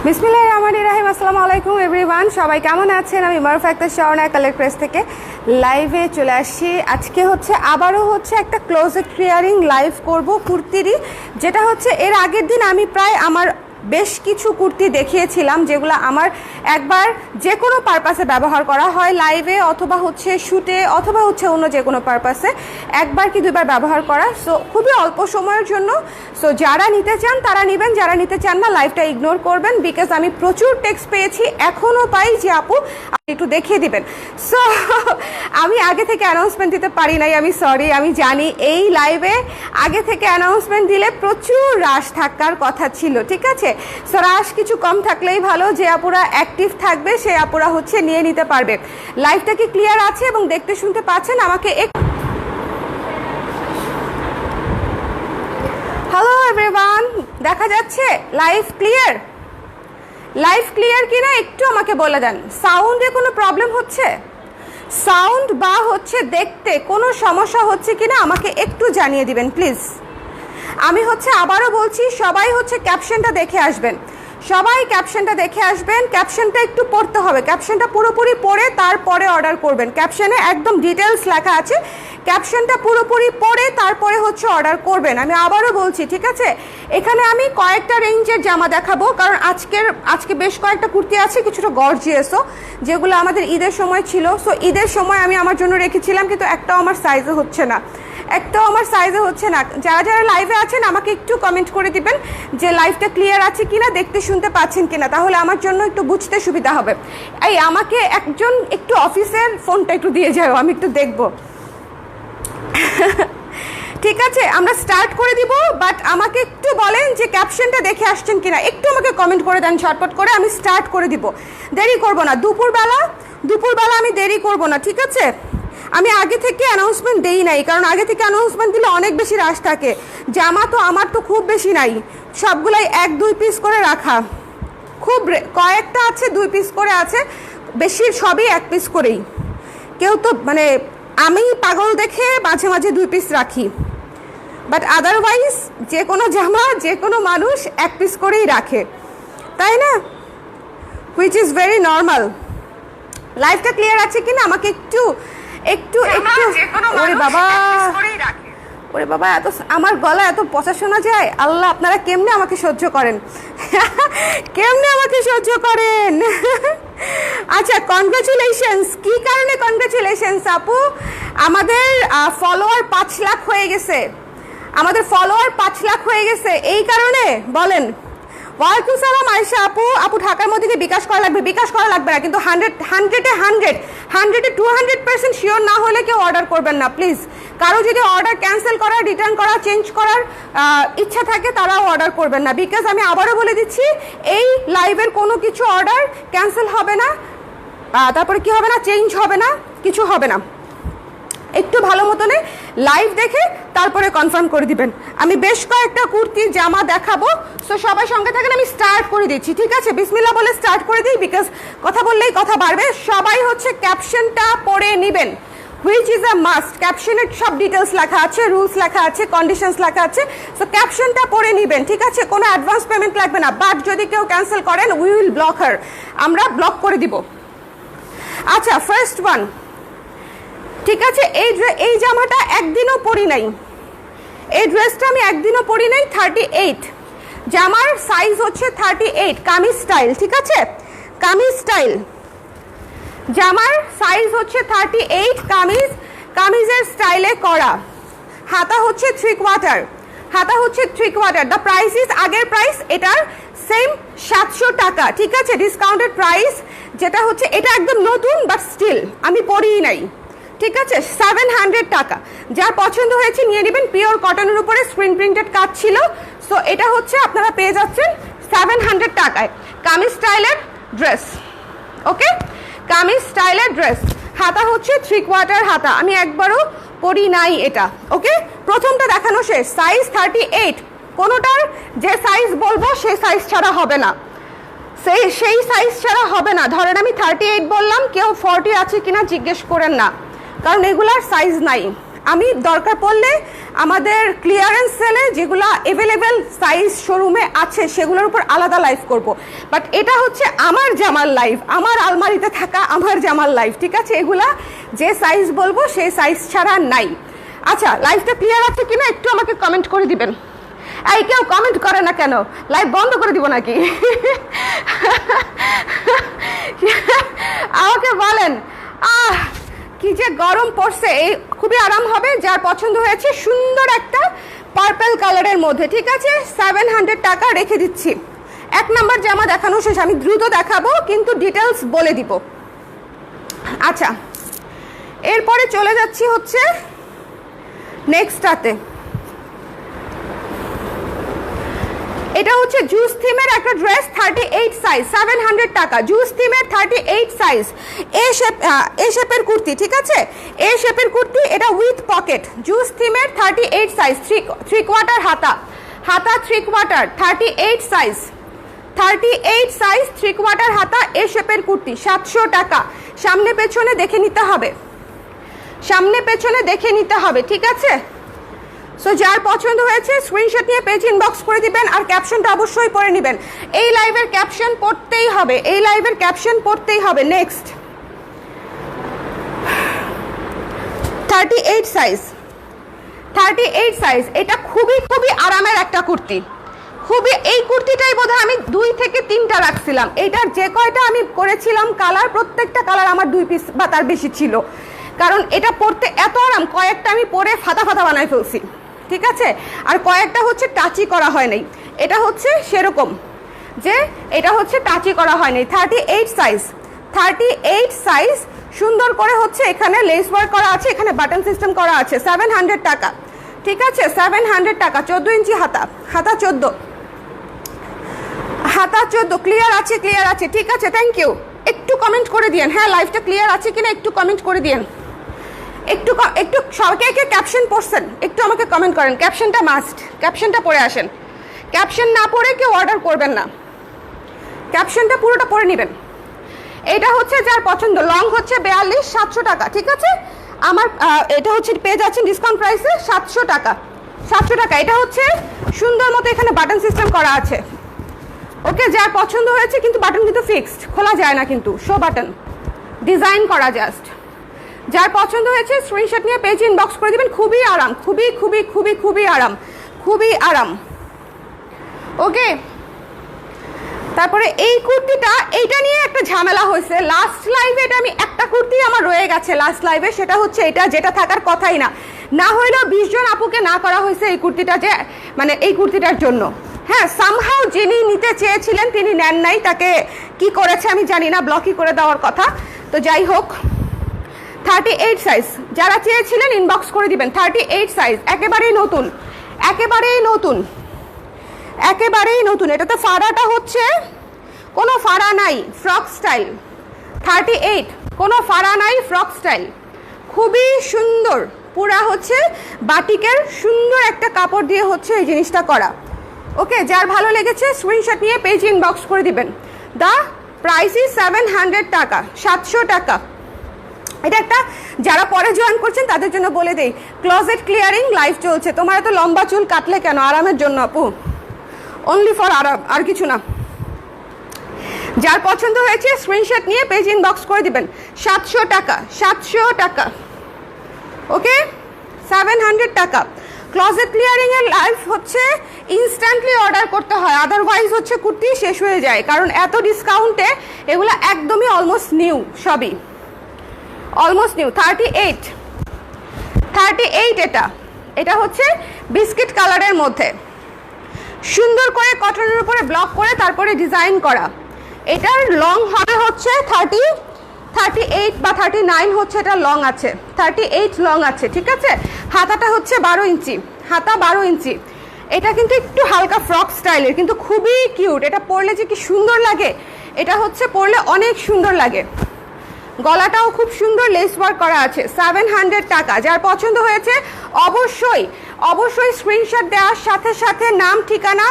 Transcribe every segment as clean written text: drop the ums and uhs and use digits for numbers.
বিসমিল্লাহির রহমানির রহিম। আসসালামু আলাইকুম এভরিওয়ান, সবাই কেমন আছেন? আমি মারুফ আক্তার শাওনা কালার প্রেস থেকে লাইভে চলে আসছি। আজকে আবারও একটা ক্লোজেট ক্লিয়ারিং লাইভ করব কুর্তিরই, যেটা এর আগের দিন আমি প্রায় আমার বেশ কিছু কুর্তি দেখিয়েছিলাম, যেগুলো আমার একবার যে কোনো পারপাসে ব্যবহার করা হয়, লাইভে অথবা শ্যুটে অথবা অন্য যে কোনো পারপাসে একবার কি দুইবার ব্যবহার করা। সো খুবই অল্প সময়ের জন্য। সো যারা নিতে চান তারা নেবেন, যারা নিতে চান না লাইভটা ইগনোর করবেন, বিকজ আমি প্রচুর টেক্সট পেয়েছি, এখনও পাই যে আপু একটু দেখিয়ে দিবেন। সো আমি আগে থেকে অ্যানাউন্সমেন্ট দিতে পারি নাই, আমি সরি। আমি জানি এই লাইভে আগে থেকে অ্যানাউন্সমেন্ট দিলে প্রচুর রাশ থাকার কথা ছিল, ঠিক আছে? সো রাশ কিছু কম থাকলেই ভালো, যে আপুরা অ্যাক্টিভ থাকবে সে আপুরা নিয়ে নিতে পারবে। লাইভটা কি ক্লিয়ার আছে এবং দেখতে শুনতে পাচ্ছেন? আমাকে হ্যালো এভরিওয়ান, দেখা যাচ্ছে? Live clear? লাইভ ক্লিয়ার কিনা একটু আমাকে বলে দেন। সাউন্ডে কোনো প্রবলেম হচ্ছে? সাউন্ড বা দেখতে কোনো সমস্যা হচ্ছে কিনা আমাকে একটু জানিয়ে দিবেন প্লিজ। আমি আবারও বলছি, সবাই ক্যাপশনটা দেখে আসবেন, সবাই ক্যাপশনটা দেখে আসবেন। ক্যাপশনটা একটু পড়তে হবে, ক্যাপশনটা পুরোপুরি পড়ে তারপরে অর্ডার করবেন। ক্যাপশনে একদম ডিটেলস লেখা আছে, ক্যাপশনটা পুরোপুরি পড়ে তারপরে অর্ডার করবেন। আমি আবারও বলছি, ঠিক আছে? এখানে আমি কয়েকটা রেঞ্জের জামা দেখাবো, কারণ আজকে বেশ কয়েকটা কুর্তি আছে কিছুটা গর্জিয়াসও, যেগুলো আমাদের ঈদের সময় ছিল। সো ঈদের সময় আমি আমার জন্য রেখেছিলাম, কিন্তু একটাও আমার সাইজে হচ্ছে না, একটাও আমার সাইজে হচ্ছে না। যারা যারা লাইভে আছেন আমাকে একটু কমেন্ট করে দিবেন যে লাইভটা ক্লিয়ার আছে কিনা, দেখতে শুনতে পাচ্ছেন কিনা, তাহলে আমার জন্য একটু বুঝতে সুবিধা হবে। এই আমাকে একজন একটু অফিসের ফোনটা একটু দিয়ে যাও, আমি একটু দেখব। ঠিক আছে, আমরা স্টার্ট করে দিব, বাট আমাকে একটু বলেন যে ক্যাপশনটা দেখে আসছেন কিনা, একটু আমাকে কমেন্ট করে দেন ঝটপট করে, আমি স্টার্ট করে দিব। দেরি করব না, দুপুরবেলা আমি দেরি করব না, ঠিক আছে? আমি আগে থেকে অ্যানাউন্সমেন্ট দেই নাই, কারণ আগে থেকে অ্যানাউন্সমেন্ট দিলে অনেক বেশি রাশ থাকে। জামা তো আমার তো খুব বেশি নাই, সবগুলাই 1-2 পিস করে রাখা, খুব কয়েকটা আছে 2 পিস করে আছে, বেশি সবই 1 পিস করেই। কেউ তো আমি পাগল দেখে মাঝে মাঝে 2 পিস রাখি, বাট আদারওয়াইজ যে কোনো জামা যে কোনো মানুষ 1 পিস করেই রাখে, তাই না? Which is very normal. লাইফটা ক্লিয়ার আছে কিনা আমাকে একটু একটু একটু ওরে বাবা, ওরে বাবা, এত আমার গলা এত পচা শোনা যায়। আল্লাহ, আপনারা কেমনে আমাকে সহ্য করেন, কেমনে আমাকে সহ্য করেন? আচ্ছা, কনগ্রাচুলেশনস। কি কারণে কনগ্রাচুলেশনস আপু? আমাদের ফলোয়ার 5 লাখ হয়ে গেছে, আমাদের ফলোয়ার 5 লাখ হয়ে গেছে। এই কারণে বলেন? ওয়ালাইকুম সালাম আয়েশা আপু। আপু ঢাকার মধ্যে বিকাশ করা লাগবে? বিকাশ করা লাগবে না, কিন্তু 100-এ 200% শিওর না হলে কেউ অর্ডার করবেন না প্লিজ। কারো যদি অর্ডার ক্যান্সেল করার, রিটার্ন করা, চেঞ্জ করার ইচ্ছা থাকে তারাও অর্ডার করবেন না, বিকজ আমি আবারও বলে দিচ্ছি, এই লাইভের কোনো কিছু অর্ডার ক্যান্সেল হবে না, তারপরে কি হবে না, চেঞ্জ হবে না, কিছু হবে না। একটু ভালো মতনে লাইভ দেখে তারপরে কনফার্ম করে দিবেন। আমি বেশ কয়েকটা কুর্তি জামা দেখাবো, সো সবাই সঙ্গে থাকেন। আমি স্টার্ট করে দিচ্ছি, ঠিক আছে? বিসমিল্লাহ বলে স্টার্ট করে দিই, বিকজ কথা বললেই কথা বাড়বে। সবাই ক্যাপশনটা পড়ে নেবেন, হুইচ ইজ আ মাস্ট। ক্যাপশনের সব ডিটেলস লেখা আছে, রুলস লেখা আছে, কন্ডিশনস লেখা আছে। সো ক্যাপশনটা পড়ে নেবেন, ঠিক আছে? কোনো অ্যাডভান্স পেমেন্ট লাগবে না, বাট যদি কেউ ক্যান্সেল করেন উই উইল ব্লক হার, আমরা ব্লক করে দিব। আচ্ছা, ফার্স্ট ওয়ান, ঠিক আছে? এই জামাটা একদিনও পরি নাই, এই ড্রেসটা আমি একদিনও পরি নাই। 38 জামার সাইজ 38, কামিজ স্টাইল, ঠিক আছে? কামিজ স্টাইল জামার সাইজ 38, কামিজের স্টাইলে করা। হাতা 3/4, হাতা 3/4। দ্য প্রাইস ইজ, আগের প্রাইস এটার সেম 700 টাকা, ঠিক আছে? ডিসকাউন্টেড প্রাইস যেটা এটা একদম নতুন, বাট স্টিল আমি পরিই নাই, ঠিক আছে? 700 টাকা। যার পছন্দ হয়েছে নিয়ে নেবেন। পিওর কটনের উপরে স্ক্রিন প্রিন্টেড কাজ ছিল, সো এটা আপনারা পেয়ে যাচ্ছেন 700 টাকায়। কামিজ স্টাইলের ড্রেস, ওকে? কামিজ স্টাইলের ড্রেস, হাতা 3/4 হাতা, আমি একবারও পরি নাই এটা, ওকে? প্রথমটা দেখানো শেষ। সাইজ 38, কোনোটার যে সাইজ বলবো সেই সাইজ ছাড়া হবে না, সেই সাইজ ছাড়া হবে না। ধরেন আমি 38 বললাম, কেউ 40 আছে কিনা জিজ্ঞেস করেন না, কারণ এগুলার সাইজ নাই। আমি দরকার পড়লে আমাদের ক্লিয়ারেন্স সেলে যেগুলো অ্যাভেলেবেল সাইজ শোরুমে আছে সেগুলোর উপর আলাদা লাইভ করব। বাট এটা হচ্ছে আমার জামার লাইভ, আমার আলমারিতে থাকা আমার জামার লাইভ, ঠিক আছে? এগুলা যে সাইজ বলবো সেই সাইজ ছাড়া নাই। আচ্ছা, লাইভটা ক্লিয়ার আছে কিনা একটু আমাকে কমেন্ট করে দিবেন। এই কেউ কমেন্ট করে না কেন? লাইভ বন্ধ করে দিব নাকি? আমাকে বলেন। কি যে গরম পড়ছে, এই খুবই আরাম হবে। যার পছন্দ হয়েছে সুন্দর একটা পার্পল কালারের মধ্যে, ঠিক আছে? 700 টাকা রেখে দিচ্ছি। 1 নাম্বার জামা দেখানো শেষ, আমি দ্রুত দেখাবো কিন্তু ডিটেলস বলে দিব। আচ্ছা, এরপরে চলে যাচ্ছি হচ্ছে নেক্সটটাতে। এটা হচ্ছে জুস থিমের একটা ড্রেস, 38 সাইজ, 700 টাকা। জুস থিমের 38 সাইজ, এ শেপের কুর্তি, ঠিক আছে? এ শেপের কুর্তি, এটা উইথ পকেট। জুস থিমের 38 সাইজ, 3 কোয়ার্টার হাতা, 3 কোয়ার্টার, 38 সাইজ, 38 সাইজ, 3 কোয়ার্টার হাতা, এ শেপের কুর্তি, 700 টাকা। সামনে পেছনে দেখে নিতে হবে, সামনে পেছনে দেখে নিতে হবে, ঠিক আছে? সো যার পছন্দ হয়েছে স্ক্রিনশট নিয়ে পেজ ইনবক্স করে দিবেন, আর ক্যাপশনটা অবশ্যই পড়ে নেবেন। এই লাইভের ক্যাপশন পড়তেই হবে, এই লাইভের ক্যাপশন পড়তেই হবে। নেক্সট 38 সাইজ, 38 সাইজ, এটা খুবই খুবই আরামের একটা কুর্তি, খুবই। এই কুর্তিটাই বোধহয় আমি 2 থেকে 3টা রাখছিলাম। এইটার যে কয়টা আমি করেছিলাম কালার, প্রত্যেকটা কালার আমার 2 পিস বা তার বেশি ছিল, কারণ এটা পরতে এত আরাম। কয়েকটা আমি পরে ফাটা ফাটা বানাই ফেলছি, ঠিক আছে? আর কয়েকটা হচ্ছে টাচই করা হয় নাই। এটা হচ্ছে সেরকম যে এটা হচ্ছে টাচই করা হয় নাই। 38 সাইজ, 38 সাইজ, সুন্দর করে হচ্ছে এখানে লেস ওয়ার্ক করা আছে, এখানে বাটন সিস্টেম করা আছে। 700 টাকা, ঠিক আছে? 700 টাকা। 14 ইঞ্চি হাতা, হাতা 14, হাতা 14। ক্লিয়ার আছে, ক্লিয়ার আছে, ঠিক আছে? Thank you. একটু কমেন্ট করে দিয়েন, হ্যাঁ লাইভটা ক্লিয়ার আছে কিনা একটু কমেন্ট করে দিয়েন। একটু একটু সবাইকে ক্যাপশন পড়ছেন একটু আমাকে কমেন্ট করেন। ক্যাপশনটা মাস্ট, ক্যাপশনটা পড়ে আসেন। ক্যাপশন না পড়ে কেউ অর্ডার করবেন না, ক্যাপশনটা পুরোটা পড়ে নেবেন। এটা হচ্ছে যার পছন্দ। লং হচ্ছে 42, 700 টাকা, ঠিক আছে? আমার এটা হচ্ছে পেয়ে যাচ্ছেন ডিসকাউন্ট প্রাইসে 700 টাকা, 700 টাকা। এটা হচ্ছে সুন্দর মতো এখানে বাটন সিস্টেম করা আছে, ওকে? যার পছন্দ হয়েছে, কিন্তু বাটন কিন্তু ফিক্সড, খোলা যায় না কিন্তু, শো বাটন ডিজাইন করা জাস্ট। যার পছন্দ হয়েছে স্ক্রিনশট নিয়ে পেজ ইনবক্স করে দিবেন। খুবই আরাম, খুবই খুবই খুবই খুবই আরাম, খুবই আরাম, ওকে? তারপরে এই কুর্তিটা, এইটা নিয়ে একটা ঝামেলা হয়েছে লাস্ট লাইভে। এটা আমি একটা কুর্তি আমার রয়ে গেছে লাস্ট লাইভে, সেটা হচ্ছে এটা, যেটা থাকার কথাই না। না হইলেও 20 জন আপুকে না করা হয়েছে এই কুর্তিটা, যে মানে এই কুর্তিটার জন্য। হ্যাঁ, সামহাও যিনি নিতে চেয়েছিলেন তিনি নেন নাই, তাকে কি করেছে আমি জানি না, ব্লকই করে দেওয়ার কথা। তো যাই হোক, 38 সাইজ, যারা চেয়েছিলেন ইনবক্স করে দিবেন। 38 সাইজ, একেবারেই নতুন, একেবারেই নতুন, একেবারেই নতুন। এটাতে ফাড়াটা হচ্ছে কোনো ফাড়া নাই, ফ্রক স্টাইল। 38, কোনো ফাড়া নাই, ফ্রক স্টাইল, খুবই সুন্দর। পুরা হচ্ছে বাটিকের সুন্দর একটা কাপড় দিয়ে হচ্ছে এই জিনিসটা করা, ওকে? যার ভালো লেগেছে স্ক্রিনশট নিয়ে পেজ ইনবক্স করে দিবেন। দ্য প্রাইস ইজ 700 টাকা, 700 টাকা। এটা একটা, যারা পরে জয়েন করছেন তাদের জন্য বলে দেই, ক্লোজেট ক্লিয়ারিং লাইভ চলছে। তোমার এত লম্বা চুল কাটলে কেন? আরামের জন্য আপু, অনলি ফর আরাম, আর কিছু না। যার পছন্দ হয়েছে স্ক্রিনশট নিয়ে পেজ ইনবক্স করে দিবেন। 700 টাকা, 700 টাকা, ওকে? 700 টাকা। ক্লোজেট ক্লিয়ারিং এর লাইভ হচ্ছে ইনস্ট্যান্টলি অর্ডার করতে হয়, আদারওয়াইজ হচ্ছে কুর্তি শেষ হয়ে যায়, কারণ এত ডিসকাউন্টে এগুলো একদমই অলমোস্ট নিউ, সবই অলমোস্ট নিউ। 38, 38 এটা, এটা হচ্ছে বিস্কিট কালারের মধ্যে সুন্দর করে কটনের উপরে ব্লক করে তারপরে ডিজাইন করা। এটার লং হবে হচ্ছে 38 বা 39 হচ্ছে, এটা লং আছে, 38 লং আছে, ঠিক আছে? হাতাটা হচ্ছে 12 ইঞ্চি, হাতা 12 ইঞ্চি। এটা কিন্তু একটু হালকা ফ্রক স্টাইলের, কিন্তু খুবই কিউট। এটা পরলে যে কি সুন্দর লাগে, এটা হচ্ছে পরলে অনেক সুন্দর লাগে। গলাটাও খুব সুন্দর লেস ওয়ার্ক করা আছে। 700 টাকা। যার পছন্দ হয়েছে অবশ্যই অবশ্যই স্ক্রিনশট দেওয়ার সাথে সাথে নাম ঠিকানা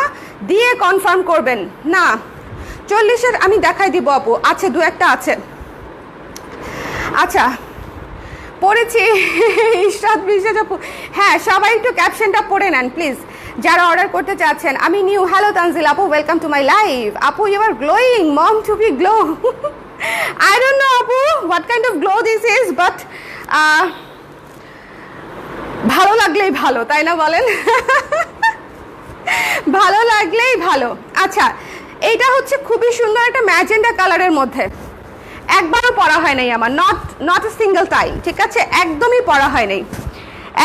দিয়ে কনফার্ম করবেন। না 40-এর আমি দেখাই দিব আপু, আছে 2-1টা আছে। আচ্ছা, পড়েছি ইশরাত বিশ্বাস আপু। হ্যাঁ, সবাই একটু ক্যাপশনটা পড়ে নেন প্লিজ, যারা অর্ডার করতে চাচ্ছেন। আমি নিউ। হ্যালো তানজিল আপু, ওয়েলকাম টু মাই লাইভ। আপু, you are glowing, mom to be glow. I don't know আপু what kind of glow this is, but ভালো লাগলেই ভালো, তাই না বলেন? ভালো লাগলেই ভালো। আচ্ছা, এইটা হচ্ছে খুবই সুন্দর একটা ম্যাজেন্ডা কালারের মধ্যে, একবারও পরা হয় নাই আমার, নট এ সিঙ্গেল টাইম, ঠিক আছে? একদমই পরা হয় নাই,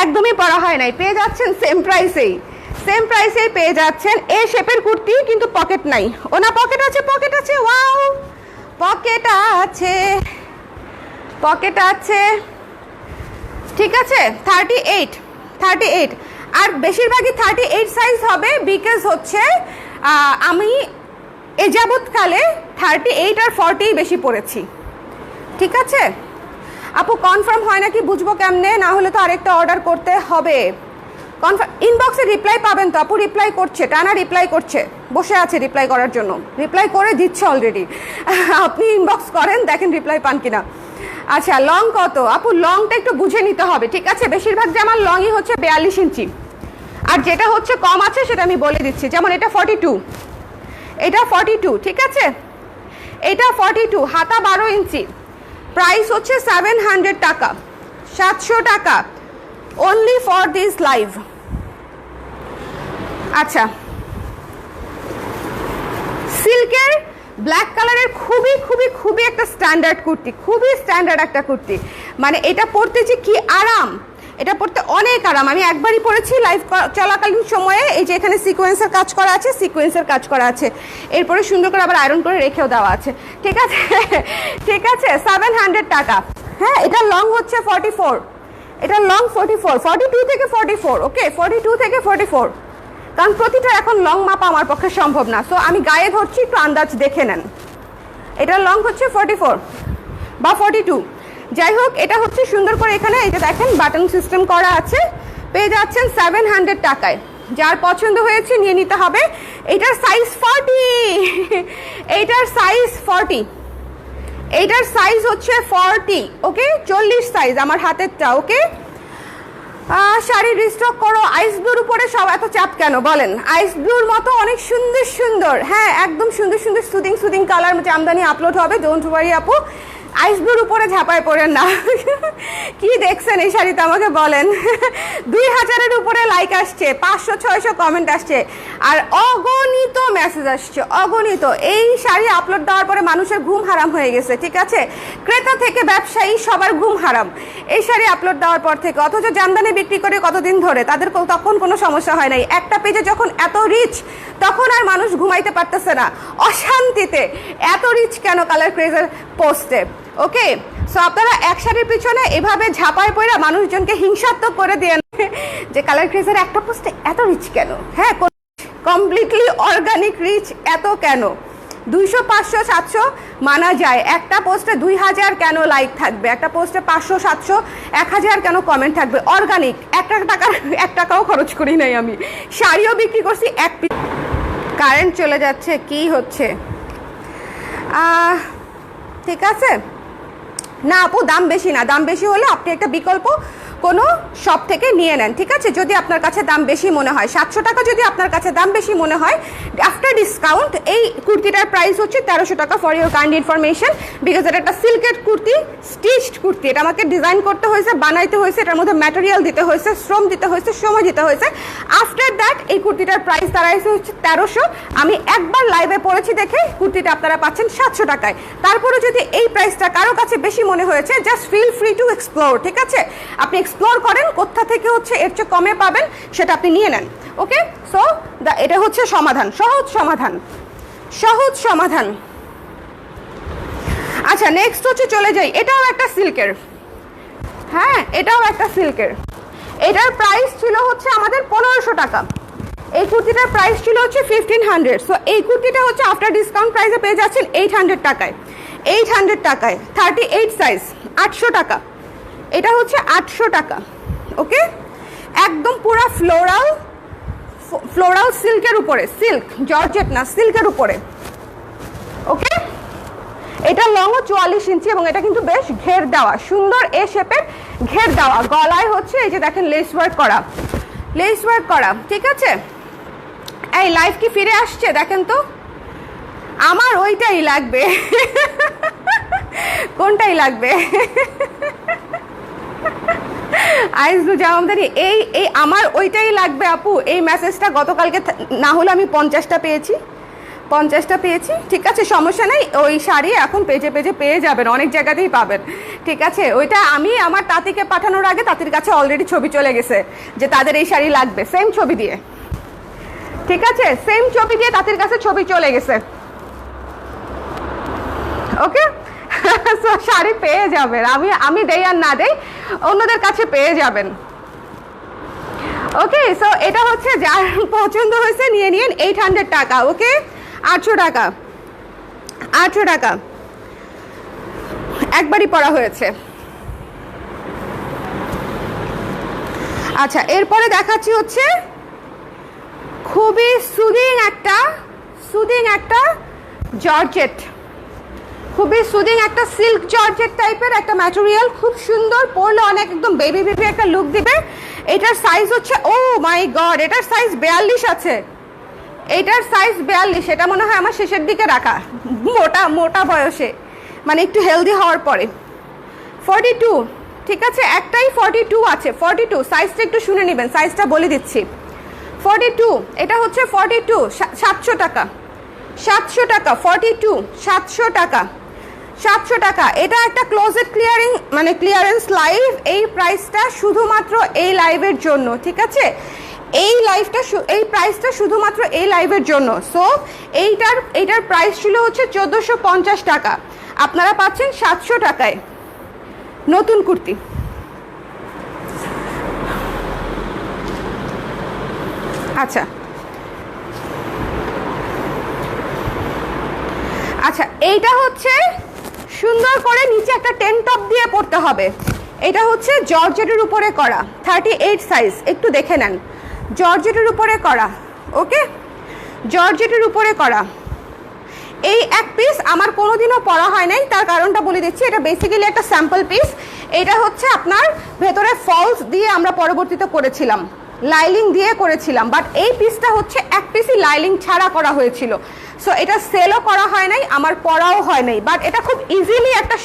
একদমই পরা হয় নাই। পেয়ে যাচ্ছেন সেম প্রাইসেই পেয়ে যাচ্ছেন। এ শেপের কুর্তি, কিন্তু পকেট নাই। ওনা পকেট আছে, পকেট আছে, ওয়াও পকেট আছে, পকেট আছে, ঠিক আছে। 38 আর বেশিরভাগই 38 সাইজ হবে, বিকজ হচ্ছে আমি এ যাবৎকালে 38 আর 40 বেশি পড়েছি, ঠিক আছে? আপু কনফার্ম হয় নাকি বুঝবো কেমনে? না হলে তো আরেকটা অর্ডার করতে হবে। কনফার্ম ইনবক্সে রিপ্লাই পাবেন তো আপু? রিপ্লাই করছে, টানা রিপ্লাই করছে, বসে আছে রিপ্লাই করার জন্য, রিপ্লাই করে দিচ্ছে অলরেডি। আপনি ইনবক্স করেন, দেখেন রিপ্লাই পান কিনা। আচ্ছা, লং কত আপু? লংটা একটু বুঝে নিতে হবে, ঠিক আছে? বেশিরভাগ যে আমার লংই হচ্ছে 42 ইঞ্চি, আর যেটা হচ্ছে কম আছে সেটা আমি বলে দিচ্ছি। যেমন এটা 42, এটা 42, ঠিক আছে? এটা 42, হাতা 12 ইঞ্চি, প্রাইস হচ্ছে 700 টাকা, 700 টাকা অনলি ফর দিস লাইভ। আচ্ছা, সিল্কের ব্ল্যাক কালারের খুবই খুবই খুবই একটা স্ট্যান্ডার্ড কুর্তি, খুবই স্ট্যান্ডার্ড একটা কুর্তি। মানে এটা পরতে যে কি আরাম, এটা পরতে অনেক আরাম। আমি একবারই পরেছি লাইভ চলাকালীন সময়ে। এই যে এখানে সিকোয়েন্সের কাজ করা আছে, সিকোয়েন্সের কাজ করা আছে, এরপরে সুন্দর করে আবার আয়রন করে রেখেও দেওয়া আছে, ঠিক আছে? ঠিক আছে, 700 টাকা। হ্যাঁ, এটা লং হচ্ছে 44, এটা লং 44, 42 থেকে 44, ওকে? 42 থেকে 44, কারণ প্রতিটা এখন লং মাপা আমার পক্ষে সম্ভব না, সো আমি গায়ে ধরছি, একটু আন্দাজ দেখে নেন। এটা লং হচ্ছে 44 বা 42, যাই হোক। এটা হচ্ছে সুন্দর করে এখানে এই যে দেখেন বাটন সিস্টেম করা আছে, পেয়ে যাচ্ছেন 700 টাকায়। যার পছন্দ হয়েছে নিয়ে নিতে হবে। এটার সাইজ 40, এইটার সাইজ 40, এইটার সাইজ হচ্ছে 40, ওকে? 40 সাইজ আমার হাতেরটা, ওকে? শাড়ি রিস্টক করো। আইস ব্লুর উপরে সব এত চাপ কেন বলেন? আইস ব্লুর মতো অনেক সুন্দর সুন্দর, হ্যাঁ একদম সুন্দর সুন্দর সুদিং কালার জামদানি আপলোড হবে, ডোন্ট ওয়ারি আপু। আইস ব্লুর উপরে ঝাঁপায় পড়েন না। কি দেখছেন এই শাড়িতে আমাকে বলেন? 2000-এর উপরে লাইক আসছে, 500-600 কমেন্ট আসছে, আর অগণিত মেসেজ আসছে, অগণিত। এই শাড়ি আপলোড দেওয়ার পরে মানুষের ঘুম হারাম হয়ে গেছে, ঠিক আছে? ক্রেতা থেকে ব্যবসায়ী সবার ঘুম হারাম এই শাড়ি আপলোড দেওয়ার পর থেকে। অথচ জামদানি বিক্রি করে কতদিন ধরে, তাদের তখন কোনো সমস্যা হয় নাই। একটা পেজে যখন এত রিচ, তখন আর মানুষ ঘুমাইতে পারতেছে না অশান্তিতে। এত রিচ কেন কালার ক্রেজের পোস্টে, ওকে? সো আপনারা এক শাড়ির পিছনে এভাবে ঝাঁপায় পড়ে মানুষজনকে হিংসাত্মক করে দিয়ে যে কালার ক্রেজের একটা পোস্টে এত রিচ কেন। হ্যাঁ, কমপ্লিটলি অর্গানিক রিচ এত কেন? 200, 500, 700 মানা যায়, একটা পোস্টে 2000 কেন লাইক থাকবে? একটা পোস্টে 500, 700, 1000 কেন কমেন্ট থাকবে? অর্গানিক, 1 টাকাও খরচ করি নাই আমি। শাড়িও বিক্রি করছি এক পিস। কারেন্ট চলে যাচ্ছে, কি হচ্ছে? ঠিক আছে না আপু, দাম বেশি না। দাম বেশি হলে আপনি একটা বিকল্প কোনো শপ থেকে নিয়ে নেন, ঠিক আছে? যদি আপনার কাছে দাম বেশি মনে হয়, 700 টাকা যদি আপনার কাছে দাম বেশি মনে হয়, আফটার ডিসকাউন্ট এই কুর্তিটার প্রাইস হচ্ছে 1300 টাকা। For your kind information, because এটা একটা সিল্কের কুর্তি, স্টিচড কুর্তি। এটা আমাকে ডিজাইন করতে হয়েছে, বানাইতে হয়েছে, এটার মধ্যে ম্যাটেরিয়াল দিতে হয়েছে, শ্রম দিতে হয়েছে, সময় দিতে হয়েছে। আফটার দ্যাট এই কুর্তিটার প্রাইস দাঁড়াইছে হচ্ছে 1300। আমি একবার লাইভে পড়েছি দেখে কুর্তিটা আপনারা পাচ্ছেন 700 টাকায়। তারপরে যদি এই প্রাইসটা কারো কাছে বেশি মনে হয়েছে, just feel free to explore, ঠিক আছে? আপনি এক্সপ্লোর করেন কোথা থেকে হচ্ছে এর চেয়ে কমে পাবেন, সেটা আপনি নিয়ে নেন, ওকে? সো এটা হচ্ছে সমাধান, সহজ সমাধান, সহজ সমাধান। আচ্ছা, নেক্সট হচ্ছে চলে যাই। এটাও একটা সিল্কের, হ্যাঁ এটাও একটা সিল্কের। এটার প্রাইস ছিল হচ্ছে আমাদের 1500 টাকা। এই কুর্তিটার প্রাইস ছিল হচ্ছে 1500। সো এই কুর্তিটা হচ্ছে আফটার ডিসকাউন্ট প্রাইসে পেয়ে যাচ্ছেন 800 টাকায়। 800 টাকায় 38 সাইজ, 800 টাকা। এটা হচ্ছে 800 টাকা, ওকে? একদম পুরো ফ্লোরাল সিল্কের উপরে, সিল্ক জর্জেট না, সিল্কের উপরে, ওকে? এটা লংও 44 ইঞ্চি এবং এটা কিন্তু বেশ ঘের দেওয়া, সুন্দর এ শেপের ঘের দেওয়া, গলায় হচ্ছে এই যে দেখেন লেস ওয়ার্ক করা, লেস ওয়ার্ক করা, ঠিক আছে। এই লাইফ কি ফিরে আসছে দেখেন তো, আমার ওইটাই লাগবে। কোনটাই লাগবে? আইজু জামামদানি এই এই আমার ওইটাই লাগবে আপু। এই মেসেজটা গতকালকে না হলে আমি 50টা পেয়েছি, 50টা পেয়েছি, ঠিক আছে, সমস্যা নেই। ওই শাড়ি এখন পেজে পেজে পেয়ে যাবেন, অনেক জায়গাতেই পাবেন, ঠিক আছে। ওইটা আমি আমার তাঁতিকে পাঠানোর আগে তাঁতির কাছে অলরেডি ছবি চলে গেছে যে তাদের এই শাড়ি লাগবে, সেম ছবি দিয়ে, ঠিক আছে, সেম ছবি দিয়ে তাঁতির কাছে ছবি চলে গেছে। ওকে, শাড়ি পেয়ে যাবেন, আমি দেই আর না দেই, অন্যদের কাছে পেয়ে যাবেন। ওকে, সো এটা হচ্ছে যার পছন্দ হয়েছে নিয়ে নিন। 800 টাকা, ওকে, 800 টাকা, 800 টাকা একবারই পরা হয়েছে। আচ্ছা, এরপরে দেখাচ্ছি হচ্ছে খুবই সুদিং একটা জর্জেট, খুবই সুদিং একটা সিল্ক জর্জেট টাইপের একটা ম্যাটেরিয়াল, খুব সুন্দর, পরলে অনেক একদম বেবি বেবি একটা লুক দিবে। এটার সাইজ হচ্ছে, ও মাই গড, এটার সাইজ 42 আছে, এটার সাইজ 42। এটা মনে হয় আমার শেষের দিকে রাখা, মোটা মোটা বয়সে, মানে একটু হেলদি হওয়ার পরে। 42, ঠিক আছে, একটাই 42 আছে, 42 সাইজটা একটু শুনে নেবেন, সাইজটা বলে দিচ্ছি। 42, এটা হচ্ছে 42, 700 টাকা, 700 টাকা, 42, 700 টাকা, 700 টাকা। এটা একটা ক্লোজেট ক্লিয়ারিং মানে ক্লিয়ারেন্স লাইভ, এই প্রাইসটা শুধুমাত্র এই লাইভের জন্য, ঠিক আছে, এই প্রাইসটা শুধুমাত্র এই লাইভের জন্য। সো এইটার প্রাইস ছিল হচ্ছে 1450 টাকা, আপনারা পাচ্ছেন 700 টাকায় নতুন কুর্তি। আচ্ছা আচ্ছা, এইটা হচ্ছে সুন্দর করে নিচে একটা টেন টপ দিয়ে পড়তে হবে। এটা হচ্ছে জর্জেটের উপরে করা, 38 সাইজ, একটু দেখে নেন, জর্জেটের উপরে করা, ওকে, জর্জেটের উপরে করা। এই এক পিস আমার কোনোদিনও পরা হয় নাই, তার কারণটা বলে দিচ্ছি। এটা বেসিক্যালি একটা স্যাম্পল পিস, এটা হচ্ছে আপনার ভেতরে ফলস দিয়ে আমরা পরবর্তীতে করেছিলাম, লাইলিং দিয়ে করেছিলাম, বাট এই পিসটা হচ্ছে এক পিসই লাইলিং ছাড়া করা হয়েছিল। সো এটা সেলও করা হয় নাই, আমার পরাও হয় নাই, বাট এটা খুব ইজিলি একটা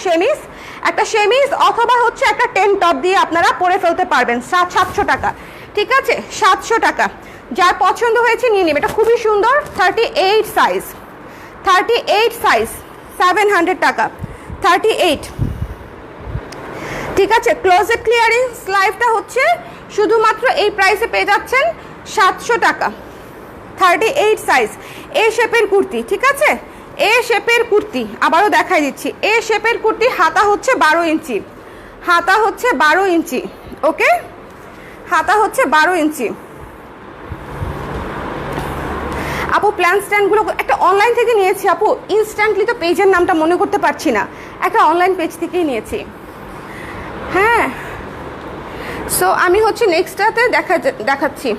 শেমিজ অথবা হচ্ছে একটা টেন টপ দিয়ে আপনারা পরে ফেলতে পারবেন। 700 টাকা, ঠিক আছে, 700 টাকা। যার পছন্দ হয়েছে নিয়ে নেবে, এটা খুবই সুন্দর, 38 সাইজ, 38 সাইজ, 700 টাকা, 38, ঠিক আছে। ক্লোজেট ক্লিয়ারিংস লাইভটা হচ্ছে শুধুমাত্র এই প্রাইসে পেয়ে যাচ্ছেন 700 টাকা, 38 সাইজ, এ শেপের কুর্তি, ঠিক আছে, এ শেপের কুর্তি আবারও দেখাই দিচ্ছি। এ শেপের কুর্তি, হাতা হচ্ছে 12 ইঞ্চি, হাতা হচ্ছে 12 ইঞ্চি, ওকে, হাতা হচ্ছে 12 ইঞ্চি। আপু প্ল্যান স্ট্যান্ডগুলো একটা অনলাইন থেকে নিয়েছি আপু, ইনস্ট্যান্টলি তো পেজের নামটা মনে করতে পারছি না, একটা অনলাইন পেজ থেকেই নিয়েছি। হ্যাঁ, সো আমি হচ্ছে নেক্সটটাতে দেখাচ্ছি।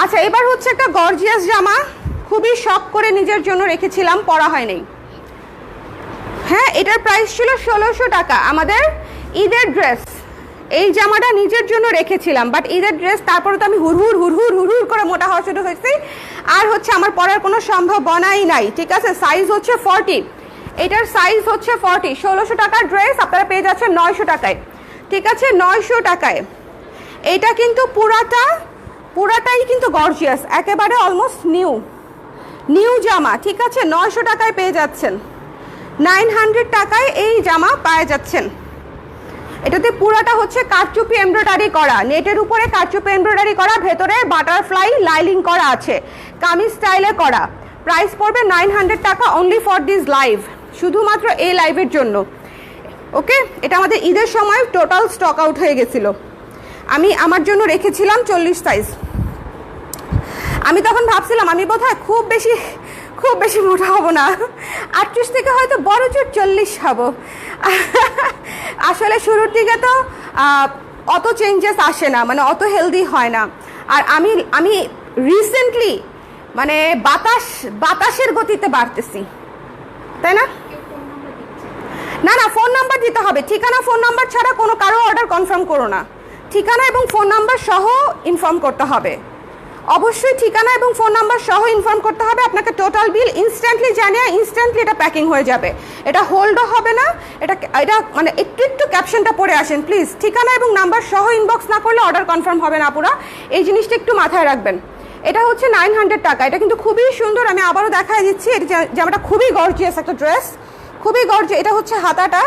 আচ্ছা, এবার হচ্ছে একটা গর্জিয়াস জামা, খুবই শখ করে নিজের জন্য রেখেছিলাম, পরা হয়নি। হ্যাঁ, এটার প্রাইস ছিল 1600 টাকা, আমাদের ঈদের ড্রেস। এই জামাটা নিজের জন্য রেখেছিলাম, বাট ঈদের ড্রেস তারপরে তো আমি হুড়হুড় করে মোটা হওয়া শুরু হয়েছি, আর হচ্ছে আমার পরার কোনো সম্ভাবনাই নাই, ঠিক আছে। সাইজ হচ্ছে 40, এটার সাইজ হচ্ছে 40, 1600 টাকার ড্রেস আপনারা পেয়ে যাচ্ছেন 900 টাকায়, ঠিক আছে, 900 টাকায়। এটা কিন্তু পুরাটাই কিন্তু গর্জিয়াস, একেবারে অলমোস্ট নিউ জামা, ঠিক আছে, 900 টাকায় পেয়ে যাচ্ছেন, 900 টাকায় এই জামা পেয়ে যাচ্ছেন। এটাতে পুরাটা হচ্ছে কারচুপি এমব্রয়ডারি করা, নেটের উপরে কারচুপি এমব্রয়ডারি করা, ভেতরে বাটারফ্লাই লাইলিং করা আছে, কামিজ স্টাইলে করা। প্রাইস পড়বে 900 টাকা, অনলি ফর দিস লাইভ, শুধুমাত্র এই লাইভের জন্য, ওকে। এটা আমাদের ঈদের সময় টোটাল স্টক আউট হয়ে গেছিল, আমি আমার জন্য রেখেছিলাম 40 সাইজ। আমি তখন ভাবছিলাম আমি বোধহয় খুব বেশি মোটা হব না, 38 থেকে হয়তো বড় জোর 40 হব। আসলে শুরুর দিকে তো অত চেঞ্জেস আসে না, মানে অত হেলদি হয় না। আর আমি রিসেন্টলি মানে বাতাসের গতিতে বাড়তেছি, তাই না? না না, ফোন নাম্বার দিতে হবে, ঠিকানা ফোন নাম্বার ছাড়া কোনো কারো অর্ডার কনফার্ম করো না, ঠিকানা এবং ফোন নাম্বার সহ ইনফর্ম করতে হবে, অবশ্যই ঠিকানা এবং ফোন নাম্বার সহ ইনফর্ম করতে হবে। আপনাকে টোটাল বিল ইনস্ট্যান্টলি জানিয়ে ইনস্ট্যান্টলি এটা প্যাকিং হয়ে যাবে, এটা হোল্ডও হবে না। এটা মানে একটু ক্যাপশনটা পড়ে আসেন প্লিজ, ঠিকানা এবং নাম্বার সহ ইনবক্স না করলে অর্ডার কনফার্ম হবে না পুরা, এই জিনিসটা একটু মাথায় রাখবেন। এটা হচ্ছে 900 টাকা, এটা কিন্তু খুবই সুন্দর, আমি আবারও দেখাই দিচ্ছি। এটা জামাটা খুবই গর্জিয়াস একটা ড্রেস, খুবই গর্জিয়াস। এটা হচ্ছে হাতাটা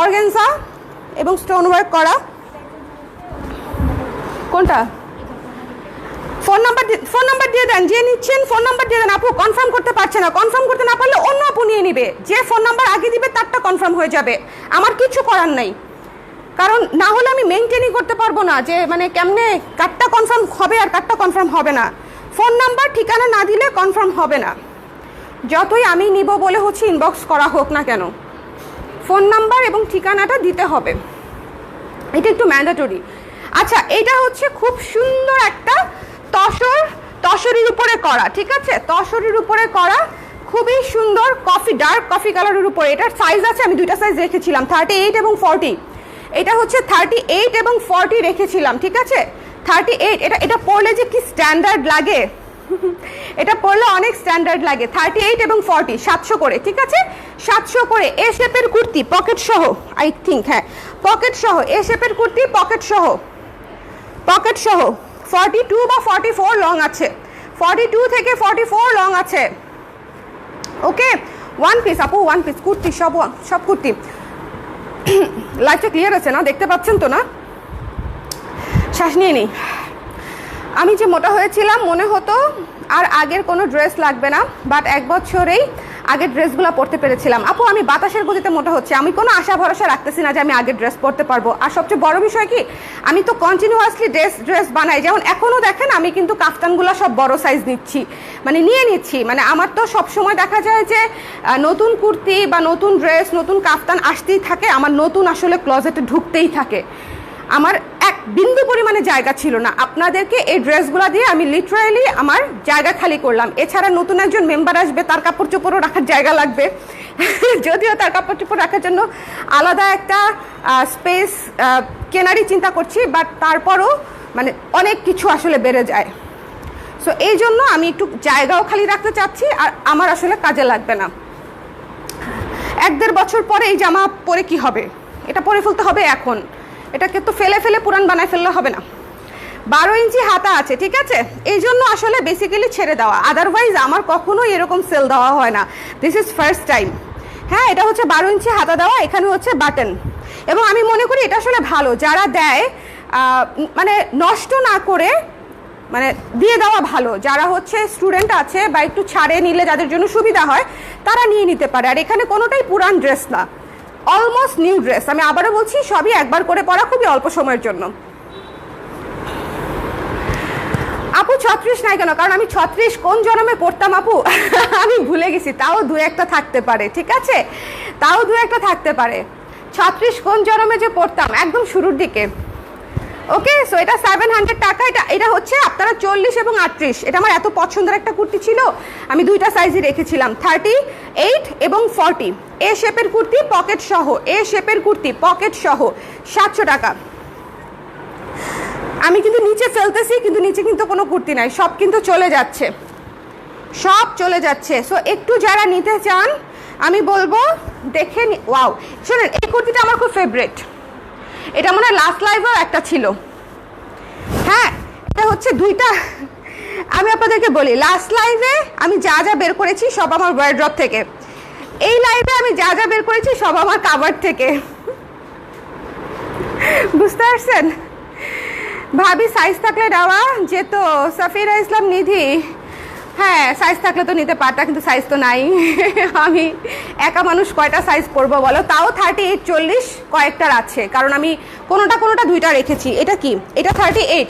অর্গানজা এবং স্টোন ওয়ার্ক করা। কোনটা? ফোন নাম্বার দিয়ে দেন, যে নিচ্ছেন ফোন নাম্বার দিয়ে দেন। আপু কনফার্ম করতে পারছে না, কনফার্ম করতে না পারলে অন্য আপু নিয়ে নিবে, যে ফোন নাম্বার আগে দিবে তারটা কনফার্ম হয়ে যাবে, আমার কিছু করার নাই। কারণ না হলে আমি মেনটেনই করতে পারবো না যে মানে কেমনে কারটা কনফার্ম হবে আর কারটা কনফার্ম হবে না। ফোন নাম্বার ঠিকানা না দিলে কনফার্ম হবে না, যতই আমি নিব বলে হচ্ছে ইনবক্স করা হোক না কেন, ফোন নাম্বার এবং ঠিকানাটা দিতে হবে, এটা একটু ম্যান্ডেটরি। আচ্ছা, এটা হচ্ছে খুব সুন্দর একটা তসরের উপরে করা, ঠিক আছে, তসরের উপরে করা, খুবই সুন্দর ডার্ক কফি কালারের উপরে। এটার সাইজ আছে, আমি দুইটা সাইজ রেখেছিলাম, 38 এবং 40। এটা হচ্ছে 38 এবং 40 রেখেছিলাম, ঠিক আছে, 38। এটা পরলে যে কি স্ট্যান্ডার্ড লাগে, এটা পরলে অনেক স্ট্যান্ডার্ড লাগে। 38 এবং 40 700 করে, ঠিক আছে, 700 করে। এ শেপের কুর্তি পকেট সহ, আই থিঙ্ক, হ্যাঁ পকেট সহ, এ শেপের কুর্তি পকেট সহ, 42 বা 44 লং আছে, 42 থেকে 44 লং আছে। ওকে, ওয়ান পিস আপু, ওয়ান পিস কুর্তি, সব কুর্তি। লাইটটা ক্লিয়ার আছে না, দেখতে পাচ্ছেন তো না? শ্বাস নিয়ে নিই। আমি যে মোটা হয়েছিলাম মনে হতো আর আগের কোনো ড্রেস লাগবে না, বাট 1 বছরেই আগের ড্রেসগুলো পরতে পেরেছিলাম। আপু আমি বাতাসের গতিতে মোটা হচ্ছে, আমি কোনো আশা ভরসা রাখতেছি না যে আমি আগের ড্রেস পরতে পারবো। আর সবচেয়ে বড় বিষয় কি, আমি তো কন্টিনিউয়াসলি ড্রেস বানাই, যেমন এখনও দেখেন আমি কিন্তু কাফতানগুলো সব বড় সাইজ নিয়ে নিচ্ছি। মানে আমার তো সবসময় দেখা যায় যে নতুন কুর্তি বা নতুন ড্রেস, নতুন কাফতান আসতেই থাকে, আমার নতুন আসলে ক্লোজেটে ঢুকতেই থাকে। আমার এক বিন্দু পরিমাণে জায়গা ছিল না, আপনাদেরকে এই ড্রেসগুলো দিয়ে আমি লিটারালি আমার জায়গা খালি করলাম। এছাড়া নতুন একজন মেম্বার আসবে, তার কাপড় চোপড়ও রাখার জায়গা লাগবে, যদিও তার কাপড় চোপড় রাখার জন্য আলাদা একটা স্পেস কেনারই চিন্তা করছি, বাট তারপরও মানে অনেক কিছু আসলে বেড়ে যায়। সো এই জন্য আমি একটু জায়গাও খালি রাখতে চাচ্ছি, আর আমার আসলে কাজে লাগবে না। 1-1.5 বছর পরে এই জামা পরে কি হবে, এটা পরে ফেলতে হবে এখন, এটাকে তো ফেলে পুরান বানায় ফেললে হবে না। 12 ইঞ্চি হাতা আছে, ঠিক আছে, এই জন্য আসলে বেসিক্যালি ছেড়ে দেওয়া, আদারওয়াইজ আমার কখনোই এরকম সেল দেওয়া হয় না, দিস ইজ ফার্স্ট টাইম। হ্যাঁ, এটা হচ্ছে 12 ইঞ্চি হাতা দেওয়া, এখানে হচ্ছে বাটন, এবং আমি মনে করি এটা আসলে ভালো, যারা দেয় মানে নষ্ট না করে মানে দিয়ে দেওয়া ভালো। যারা হচ্ছে স্টুডেন্ট আছে বা একটু ছাড়ে নিলে যাদের জন্য সুবিধা হয় তারা নিয়ে নিতে পারে। আর এখানে কোনোটাই পুরান ড্রেস না, অলমোস্ট নিউ ড্রেস। আমি আবারও বলছি, সবই একবার করে পরা, খুবই অল্প সময়ের জন্য। আপু 36 নাই কেন? কারণ আমি 36 কোন জন্মে পড়তাম আপু আমি ভুলে গেছি, তাও 2-1টা থাকতে পারে, ঠিক আছে, তাও 2-1টা থাকতে পারে। 36 কোন জন্মে যে পড়তাম, একদম শুরুর দিকে। ওকে, সো এটা 700 টাকা। এটা হচ্ছে আপনারা 40 এবং 38, এটা আমার এত পছন্দের একটা কুর্তি ছিল, আমি 2টা সাইজই রেখেছিলাম, 38 এবং 40। এ শেপের কুর্তি পকেট সহ, এ শেপের কুর্তি পকেট সহ 700 টাকা। আমি কিন্তু নিচে ফেলতেছি, কিন্তু নিচে কিন্তু কোনো কুর্তি নাই, সব কিন্তু চলে যাচ্ছে, সব চলে যাচ্ছে। সো একটু যারা নিতে চান আমি বলবো দেখে ওয়াও, শোনেন এই কুর্তিটা আমার খুব ফেভারিট, এটা মনে হয় লাস্ট লাইভেও একটা ছিল। হ্যাঁ, এটা হচ্ছে 2টা, আমি আপনাদেরকে বলি, লাস্ট লাইভে আমি যা যা বের করেছি সব আমার ওয়ারড্রপ থেকে, এই লাইভে আমি যা যা বের করেছি সব আমার কাভার থেকে, বুঝতে পারছেন? ভাবি সাইজ থাকলে দেওয়া যেত, সাফিরা ইসলাম নিধি, হ্যাঁ সাইজ থাকলে তো নিতে পারতা, কিন্তু সাইজ তো নাই আমি একা মানুষ কয়টা সাইজ পরবো বলো, তাও 38 40 কয়েকটার আছে, কারণ আমি কোনোটা 2টা রেখেছি। এটা কি? এটা 38,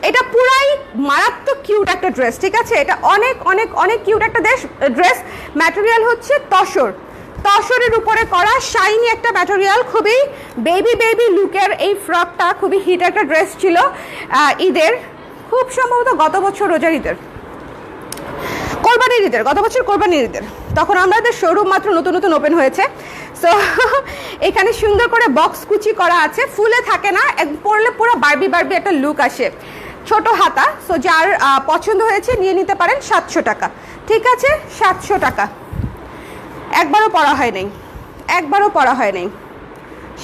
এটা পুরাই মারাত্মক কিউট একটা ড্রেস, ঠিক আছে, এটা অনেক অনেক অনেক কিউট একটা ড্রেস। ম্যাটেরিয়াল হচ্ছে তসরের উপরে করা শাইনি একটা ম্যাটেরিয়াল, খুবই বেবি লুকের এই ফ্রকটা খুবই হিট একটা ড্রেস ছিল ঈদের, খুব সম্ভবত গত বছর রোজার ঈদের। কোরবানির ঈদের, গত বছর কোরবানির ঈদের, তখন আমাদের শোরুম মাত্র নতুন নতুন ওপেন হয়েছে। সো এখানে সুন্দর করে বক্স কুচি করা আছে, ফুলে থাকে না, পরলে পুরো বারবি বারবি একটা লুক আসে। ছোট হাতা, সো যার পছন্দ হয়েছে নিয়ে নিতে পারেন। 700 টাকা, ঠিক আছে, 700 টাকা। একবারও পরা হয় নাই, একবারও পরা হয় নাই।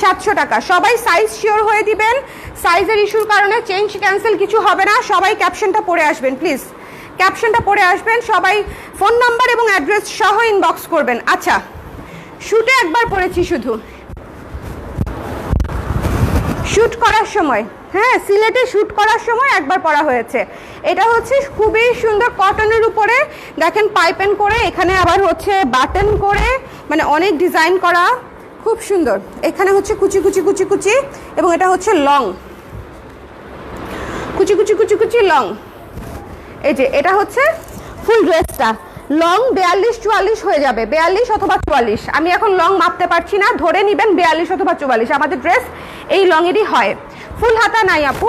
700 টাকা। সবাই সাইজ শিওর হয়ে দিবেন, সাইজের ইস্যুর কারণে চেঞ্জ ক্যান্সেল কিছু হবে না। সবাই ক্যাপশনটা পড়ে আসবেন প্লিজ, ক্যাপশনটা পড়ে আসবেন। সবাই ফোন নাম্বার এবং অ্যাড্রেস সহ ইনবক্স করবেন। আচ্ছা, শ্যুটে একবার পরেছি, শুধু শ্যুট করার সময়, হ্যাঁ সিলেটে শ্যুট করার সময় একবার পরা হয়েছে। এটা হচ্ছে খুবই সুন্দর কটনের উপরে, দেখেন পাইপেন করে, এখানে আবার হচ্ছে বাটন করে, মানে অনেক ডিজাইন করা, খুব সুন্দর। এখানে হচ্ছে কুচি কুচি কুচি কুচি, এবং এটা হচ্ছে লং, কুচি কুচি কুচি কুচি লং। এই যে এটা হচ্ছে ফুল ড্রেসটা, লং 42-44 হয়ে যাবে, 42 অথবা 44। আমি এখন লং মাপতে পারছি না, ধরে নেবেন 42 অথবা 44। আমাদের ড্রেস এই লংয়েরই হয়। ফুল হাতা নাই আপু,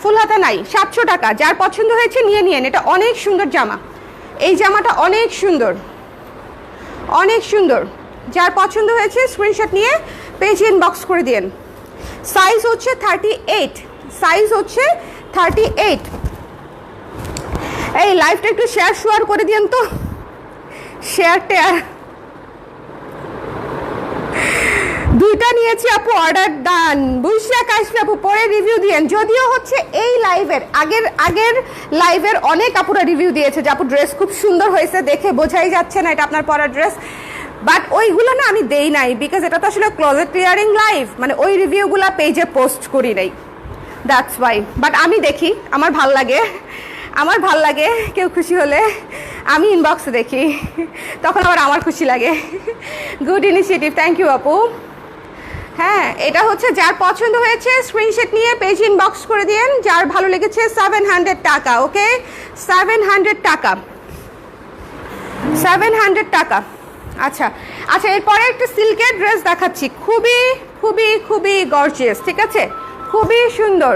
ফুল হাতা নাই। 700 টাকা। যার পছন্দ হয়েছে নিয়ে নিন। এটা অনেক সুন্দর জামা, এই জামাটা অনেক সুন্দর, অনেক সুন্দর। যার পছন্দ হয়েছে স্ক্রিনশট নিয়ে পেজ ইনবক্স করে দিন। সাইজ হচ্ছে 38, সাইজ হচ্ছে 38। এই লাইভটা একটু শেয়ার করে দিন তো, শেয়ার টেয়ার। দুইটা নিয়েছি আপু, অর্ডার ডান। বুঝলা কাশফি আপু, পরে রিভিউ দিয়েন। যদিও হচ্ছে এই লাইভের আগের লাইভের অনেক আপুরা রিভিউ দিয়েছে যে আপু ড্রেস খুব সুন্দর হয়েছে, দেখে বোঝাই যাচ্ছে না এটা আপনার পরা ড্রেস, বাট ওইগুলো না আমি দেই নাই, বিকজ এটা তো আসলে ক্লোজেট ক্লিয়ারিং লাইভ, মানে ওই রিভিউগুলো পেজে পোস্ট করি নাই, দ্যাটস ওয়াই। বাট আমি দেখি, আমার ভাল লাগে, আমার ভাল লাগে কেউ খুশি হলে আমি ইনবক্সে দেখি, তখন আবার আমার খুশি লাগে। গুড ইনিশিয়েটিভ, থ্যাংক ইউ আপু। হ্যাঁ, এটা হচ্ছে যার পছন্দ হয়েছে স্ক্রিনশট নিয়ে পেজ ইনবক্স করে দিন। যার ভালো লেগেছে 700 টাকা, ওকে, 700 টাকা, 700 টাকা। আচ্ছা আচ্ছা, এরপরে একটা সিল্কের ড্রেস দেখাচ্ছি, খুবই খুবই খুবই গর্জিয়াস, ঠিক আছে, খুবই সুন্দর,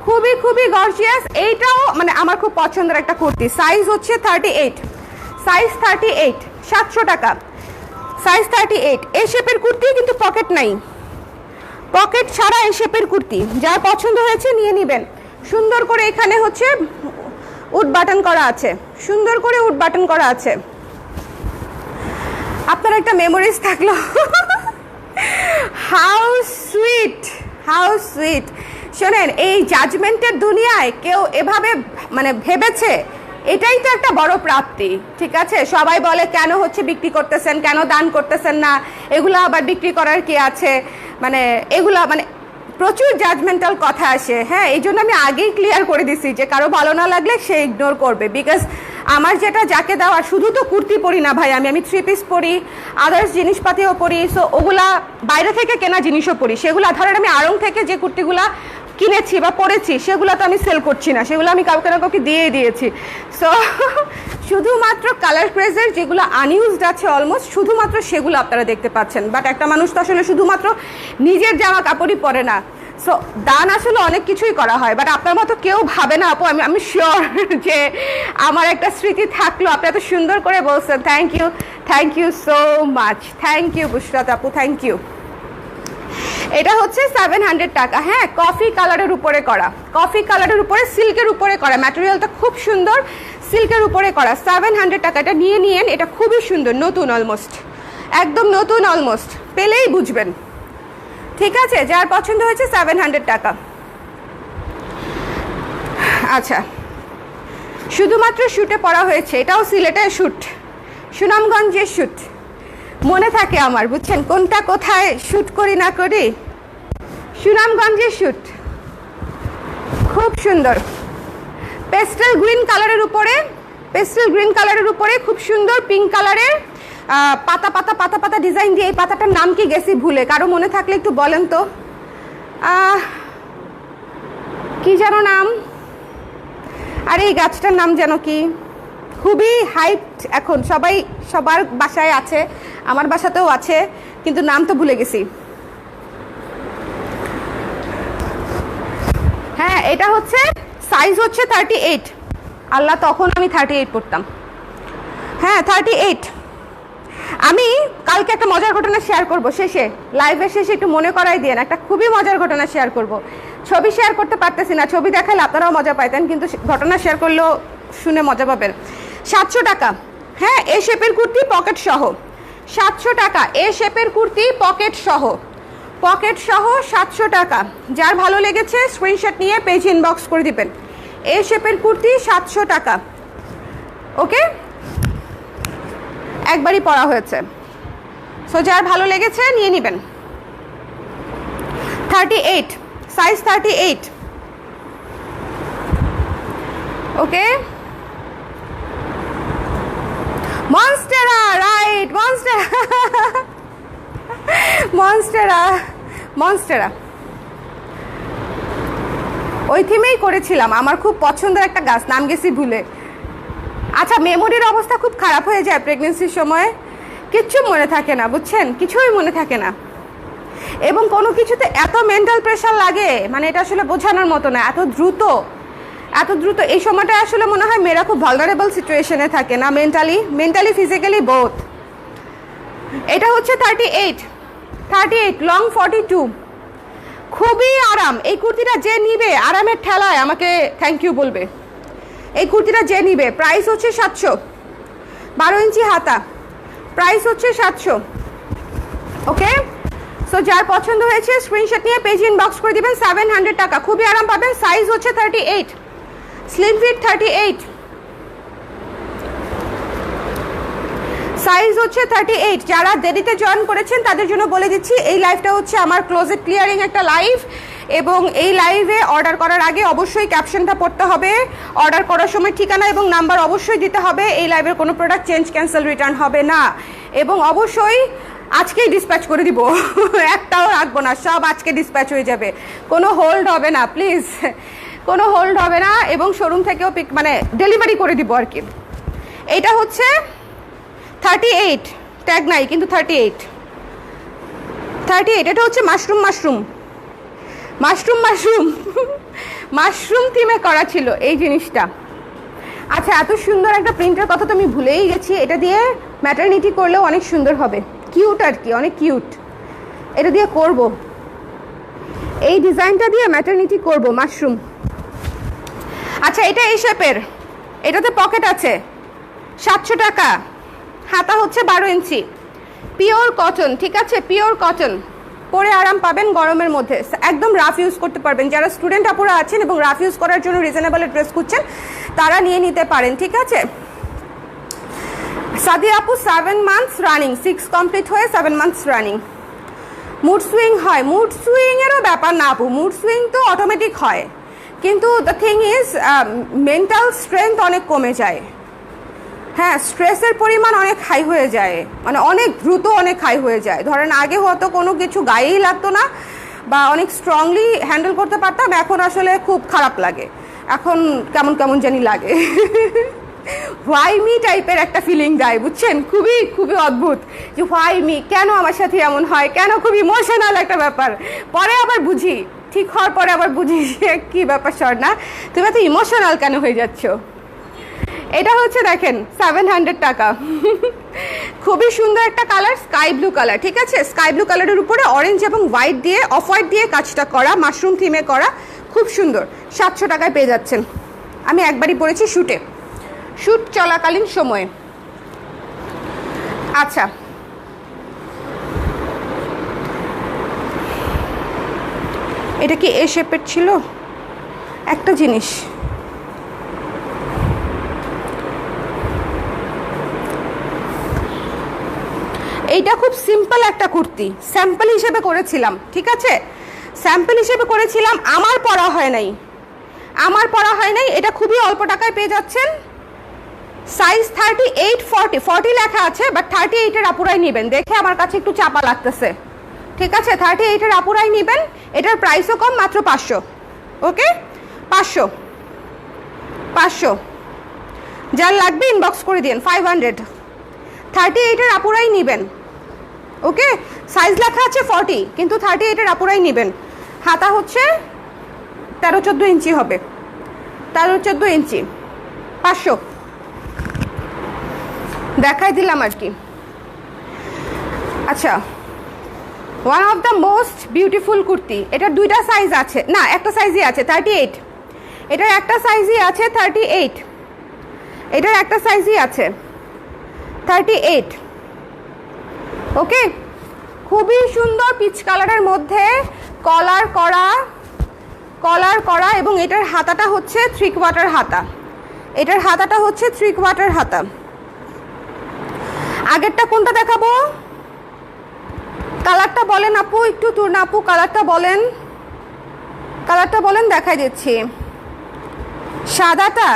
খুবই খুবই গর্জিয়াস। এইটাও মানে আমার খুব পছন্দের একটা কুর্তি। সাইজ হচ্ছে 38, সাইজ 38, 700 টাকা, সাইজ 38। এই শেপের কুর্তি, কিন্তু পকেট নাই, পকেট ছাড়া এই শেপের কুর্তি। যার পছন্দ হয়েছে নিয়ে নেবেন। সুন্দর করে এখানে হচ্ছে উড বাটন করা আছে, সুন্দর করে উড বাটন করা আছে। আপনার একটা মেমোরিজ থাকলো। How sweet, how sweet. শোনেন, এই জাজমেন্টের দুনিয়ায় কেউ এভাবে মানে ভেবেছে, এটাই তো একটা বড় প্রাপ্তি, ঠিক আছে। সবাই বলে কেন হচ্ছে বিক্রি করতেছেন, কেন দান করতেছেন না, এগুলো আবার বিক্রি করার কি আছে, মানে এগুলো মানে প্রচুর জাজমেন্টাল কথা আসে। হ্যাঁ, এই জন্য আমি আগেই ক্লিয়ার করে দিছি যে কারো ভালো না লাগলে সে ইগনোর করবে, বিকজ আমার যেটা যাকে দেওয়া, শুধু তো কুর্তি পরি না ভাই, আমি 3 পিস পরি, আদার্স জিনিসপাতিও পরি। সো ওগুলা বাইরে থেকে কেনা জিনিসও পরি, সেগুলো ধরেন আমি আড়ং থেকে যে কুর্তিগুলা কিনেছি বা পরেছি সেগুলো তো আমি সেল করছি না, সেগুলো আমি কাউকে না কাউকে দিয়ে দিয়েছি। সো শুধুমাত্র কালার ক্রেজের যেগুলো আনইউজড আছে অলমোস্ট, শুধুমাত্র সেগুলো আপনারা দেখতে পাচ্ছেন। বাট একটা মানুষ তো আসলে শুধুমাত্র নিজের জামা কাপড়ই পরে না। সো দান আসলে অনেক কিছুই করা হয়, বাট আপনার মতো কেউ ভাবে না আপু। আমি শিওর যে আমার একটা স্মৃতি থাকলো। আপনি এত সুন্দর করে বলছেন, thank you, thank you so much, thank you Bushrat আপু, থ্যাংক ইউ। এটা হচ্ছে 700 টাকা। হ্যাঁ, কফি কালারের উপরে করা, কফি কালারের উপরে সিল্কের উপরে করা, ম্যাটেরিয়ালটা খুব সুন্দর, সিল্কের উপরে করা, 700 টাকা। এটা নিয়ে নিয়েন, এটা খুবই সুন্দর, নতুন অলমোস্ট, একদম নতুন অলমোস্ট, পেলেই বুঝবেন, ঠিক আছে। যার পছন্দ হয়েছে 700 টাকা। আচ্ছা, শুধুমাত্র শ্যুটে পরা হয়েছে, এটাও সিলেটের শ্যুট, সুনামগঞ্জের শ্যুট। মনে থাকে আমার, বুঝছেন কোনটা কোথায় শ্যুট করি না করি। সুনামগঞ্জের শ্যুট, খুব সুন্দর, পেস্টেল গ্রিন কালারের উপরে, পেস্টেল গ্রিন কালারের উপরে খুব সুন্দর পিঙ্ক কালারের পাতা পাতা পাতা পাতা ডিজাইন দিয়ে। এই পাতাটার নাম কি গেছি ভুলে, কারো মনে থাকলে একটু বলেন তো, কি যেন নাম, আর এই গাছটার নাম যেন কি, খুবই হাইট এখন, সবার বাসায় আছে, আমার বাসাতেও আছে, কিন্তু নাম তো ভুলে গেছি। হ্যাঁ, এটা হচ্ছে সাইজ হচ্ছে 38। আল্লাহ, তখন আমি 38 পড়তাম। হ্যাঁ 38। আমি কালকে একটা মজার ঘটনা শেয়ার করব, শেষে লাইভের শেষে একটু মনে করাই দিয়ে একটা খুবই মজার ঘটনা শেয়ার করব। ছবি শেয়ার করতে পারতেছি না, ছবি দেখালে আপনারাও মজা পাইতেন, কিন্তু ঘটনা শেয়ার করলেও শুনে মজা পাবেন। 700 টাকা, হ্যাঁ এ শেপের কুর্তি পকেট সহ 700 টাকা, এ শেপের কুর্তি পকেট সহ 700 টাকা। যার ভালো লেগেছে স্ক্রিনশট নিয়ে পেজ ইনবক্স করে দিবেন। এ শেপের কুর্তি 700 টাকা, ওকে একবারই পরা হয়েছে, সো যার ভালো লেগেছে নিয়ে নেবেন। 38 সাইজ 38, ওকে মনস্টেরা, রাইট মনস্টেরা ওই থিমেই করেছিলাম, আমার খুব পছন্দের একটা গাছ, নাম গেছি ভুলে। আচ্ছা মেমোরির অবস্থা খুব খারাপ হয়ে যায় প্রেগনেন্সির সময়, কিচ্ছু মনে থাকে না বুঝছেন, কিছুই মনে থাকে না, এবং কোনো কিছুতে এত মেন্টাল প্রেশার লাগে, মানে এটা আসলে বোঝানোর মতো না, এত দ্রুত এই সময়টা আসলে মনে হয় মেয়েরা খুব ভালনারেবল সিচুয়েশনে থাকে না, মেন্টালি ফিজিক্যালি বোথ। এটা হচ্ছে 38 লং 42, খুবই আরাম। এই কুর্তিটা যে নিবে আরামের ঠেলায় আমাকে থ্যাংক ইউ বলবে। এই কুর্তিটা যে নিবে প্রাইস হচ্ছে 700, 12 ইঞ্চি হাতা, প্রাইস হচ্ছে 700, ওকে। সো যার পছন্দ হয়েছে স্ক্রিনশট নিয়ে পেজ ইনবক্স করে দিবেন। 700 টাকা, খুবই আরাম পাবেন। সাইজ হচ্ছে 38, স্লিম ফিট 38, সাইজ হচ্ছে 38। যারা দেরিতে জয়েন করেছেন তাদের জন্য বলে দিচ্ছি, এই লাইভটা হচ্ছে আমার ক্লোজেট ক্লিয়ারিং একটা লাইভ, এবং এই লাইভে অর্ডার করার আগে অবশ্যই ক্যাপশনটা পড়তে হবে, অর্ডার করার সময় ঠিকানা এবং নাম্বার অবশ্যই দিতে হবে। এই লাইভের কোনো প্রোডাক্ট চেঞ্জ ক্যান্সেল রিটার্ন হবে না, এবং অবশ্যই আজকেই ডিসপ্যাচ করে দিব, একটাও রাখবো না, সব আজকে ডিসপ্যাচ হয়ে যাবে, কোনো হোল্ড হবে না প্লিজ, কোনো হোল্ড হবে না, এবং শোরুম থেকেও মানে ডেলিভারি করে দিব আর কি। এইটা হচ্ছে 38, ট্যাগ নাই কিন্তু 38, এটা হচ্ছে মাশরুম থিমে করা ছিল এই জিনিসটা। আচ্ছা এত সুন্দর একটা প্রিন্টের কথা তো আমি ভুলেই গেছি, এটা দিয়ে ম্যাটারনিটি করলেও অনেক সুন্দর হবে, কিউট আর কি, অনেক কিউট। এটা দিয়ে করব, এই ডিজাইনটা দিয়ে ম্যাটারনিটি করব, মাশরুম। আচ্ছা এটা এই শেপের, এটাতে পকেট আছে, 700 টাকা, হাতা হচ্ছে 12 ইঞ্চি, পিওর কটন, ঠিক আছে পিওর কটন, পরে আরাম পাবেন গরমের মধ্যে, একদম রাফ ইউজ করতে পারবেন। যারা স্টুডেন্ট আপুরা আছেন এবং রাফ ইউজ করার জন্য রিজনেবল ড্রেস খুঁজছেন তারা নিয়ে নিতে পারেন, ঠিক আছে। সাদিয়া আপু 7 মান্থস রানিং, 6 কমপ্লিট হয়ে 7 মান্থস রানিং। মুড সুইং হয়, মুড সুইংয়েরও ব্যাপার না আপু, মুড সুইং তো অটোমেটিক হয়, কিন্তু the thing is mental strength অনেক কমে যায়, হ্যাঁ স্ট্রেসের পরিমাণ অনেক হাই হয়ে যায়, মানে অনেক দ্রুত অনেক হাই হয়ে যায়। ধরেন আগে হয়তো কোনো কিছু গায়েই লাগতো না বা অনেক স্ট্রংলি হ্যান্ডেল করতে পারতাম, এখন আসলে খুব খারাপ লাগে, এখন কেমন কেমন জানি লাগে, হোয়াই মি টাইপের একটা ফিলিং দেয় বুঝছেন, খুবই অদ্ভুত যে হোয়াই মি, কেন আমার সাথে এমন হয়, কেন, খুব ইমোশনাল একটা ব্যাপার। পরে আবার বুঝি, ঠিক হওয়ার পরে আবার বুঝি কি ব্যাপার স্বর্ণা তুমি এত ইমোশনাল কেন হয়ে যাচ্ছ। এটা হচ্ছে দেখেন 700 টাকা, খুবই সুন্দর একটা কালার, স্কাই ব্লু কালার, ঠিক আছে, স্কাই ব্লু কালারের উপরে অরেঞ্জ এবং হোয়াইট দিয়ে, অফ হোয়াইট দিয়ে কাজটা করা, মাশরুম থিমে করা, খুব সুন্দর, 700 টাকায় পেয়ে যাচ্ছেন। আমি একবারই পরেছি শ্যুট চলাকালীন সময়ে। আচ্ছা এটা কি এ শেপের ছিল একটা জিনিস, এইটা খুব সিম্পল একটা কুর্তি, স্যাম্পল হিসেবে করেছিলাম, ঠিক আছে স্যাম্পল হিসেবে করেছিলাম, আমার পরা হয় নাই, এটা খুবই অল্প টাকায় পেয়ে যাচ্ছেন। সাইজ 38, 40 লেখা আছে, বাট 38-এর আপুরাই নেবেন, দেখে আমার কাছে একটু চাপা লাগতেছে, ঠিক আছে 38-এর আপুরাই নেবেন, এটার প্রাইসও কম, মাত্র 500, ওকে 500, যার লাগবে ইনবক্স করে দিন 500, 38-এর আপুরাই নেবেন, ওকে সাইজ লেখা আছে 40, কিন্তু 38-এর আপুরাই নেবেন। হাতা হচ্ছে 13-14 ইঞ্চি হবে, 13-14 ইঞ্চি, 500। দেখাই দিলাম আর কি। আচ্ছা, one of the most beautiful kurti. এটার দুইটা সাইজ আছে, না একটা সাইজই আছে 38। এটার একটা সাইজই আছে 38। এটার একটা সাইজই আছে 38। ওকে, খুবই সুন্দর পিচ কালারের মধ্যে কলার করা এবং এটার হাতাটা হচ্ছে 3/4 হাতা। এটার হাতাটা হচ্ছে 3/4 হাতা। আগেরটা কোনটা দেখাবো? কালারটা বলেন আপু, একটু তুর না আপু, কালারটা বলেন দেখাই দিচ্ছি। সাদাটা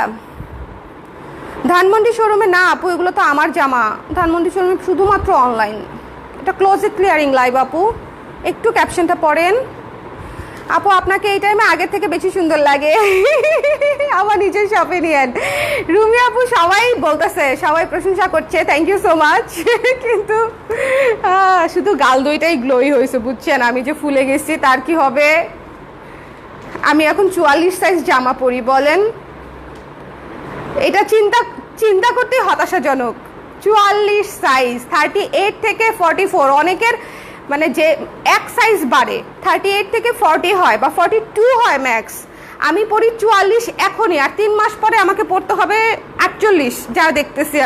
ধানমন্ডি শোরুমে না আপু, এগুলো তো আমার জামা। ধানমন্ডি শোরুমে শুধুমাত্র অনলাইন। এটা ক্লোজেট ক্লিয়ারিং লাইভ আপু, একটু ক্যাপশনটা পড়েন। আপু আপনাকে এই টাইমে আগের থেকে বেশি সুন্দর লাগে। আমার নিজের শপে নিয়েন। রুমি আপু সবাই বলতেছে, সবাই প্রশংসা করছে, থ্যাংক ইউ সো মাচ। কিন্তু শুধু গাল দুইটাই গ্লোই হয়েছে, বুঝছেন? আমি যে ফুলে গেছি তার কি হবে? আমি এখন 44 সাইজ জামা পরি, বলেন? এটা চিন্তা করতে হতাশাজনক। 44 সাইজ, 38 থেকে 44। অনেকের মানে যে এক সাইজ বাড়ে, 38 থেকে 40 হয় বা 42 হয় ম্যাক্স। আমি পড়ি 44 এখনই, আর 3 মাস পরে আমাকে পড়তে হবে 48। যা দেখতেছি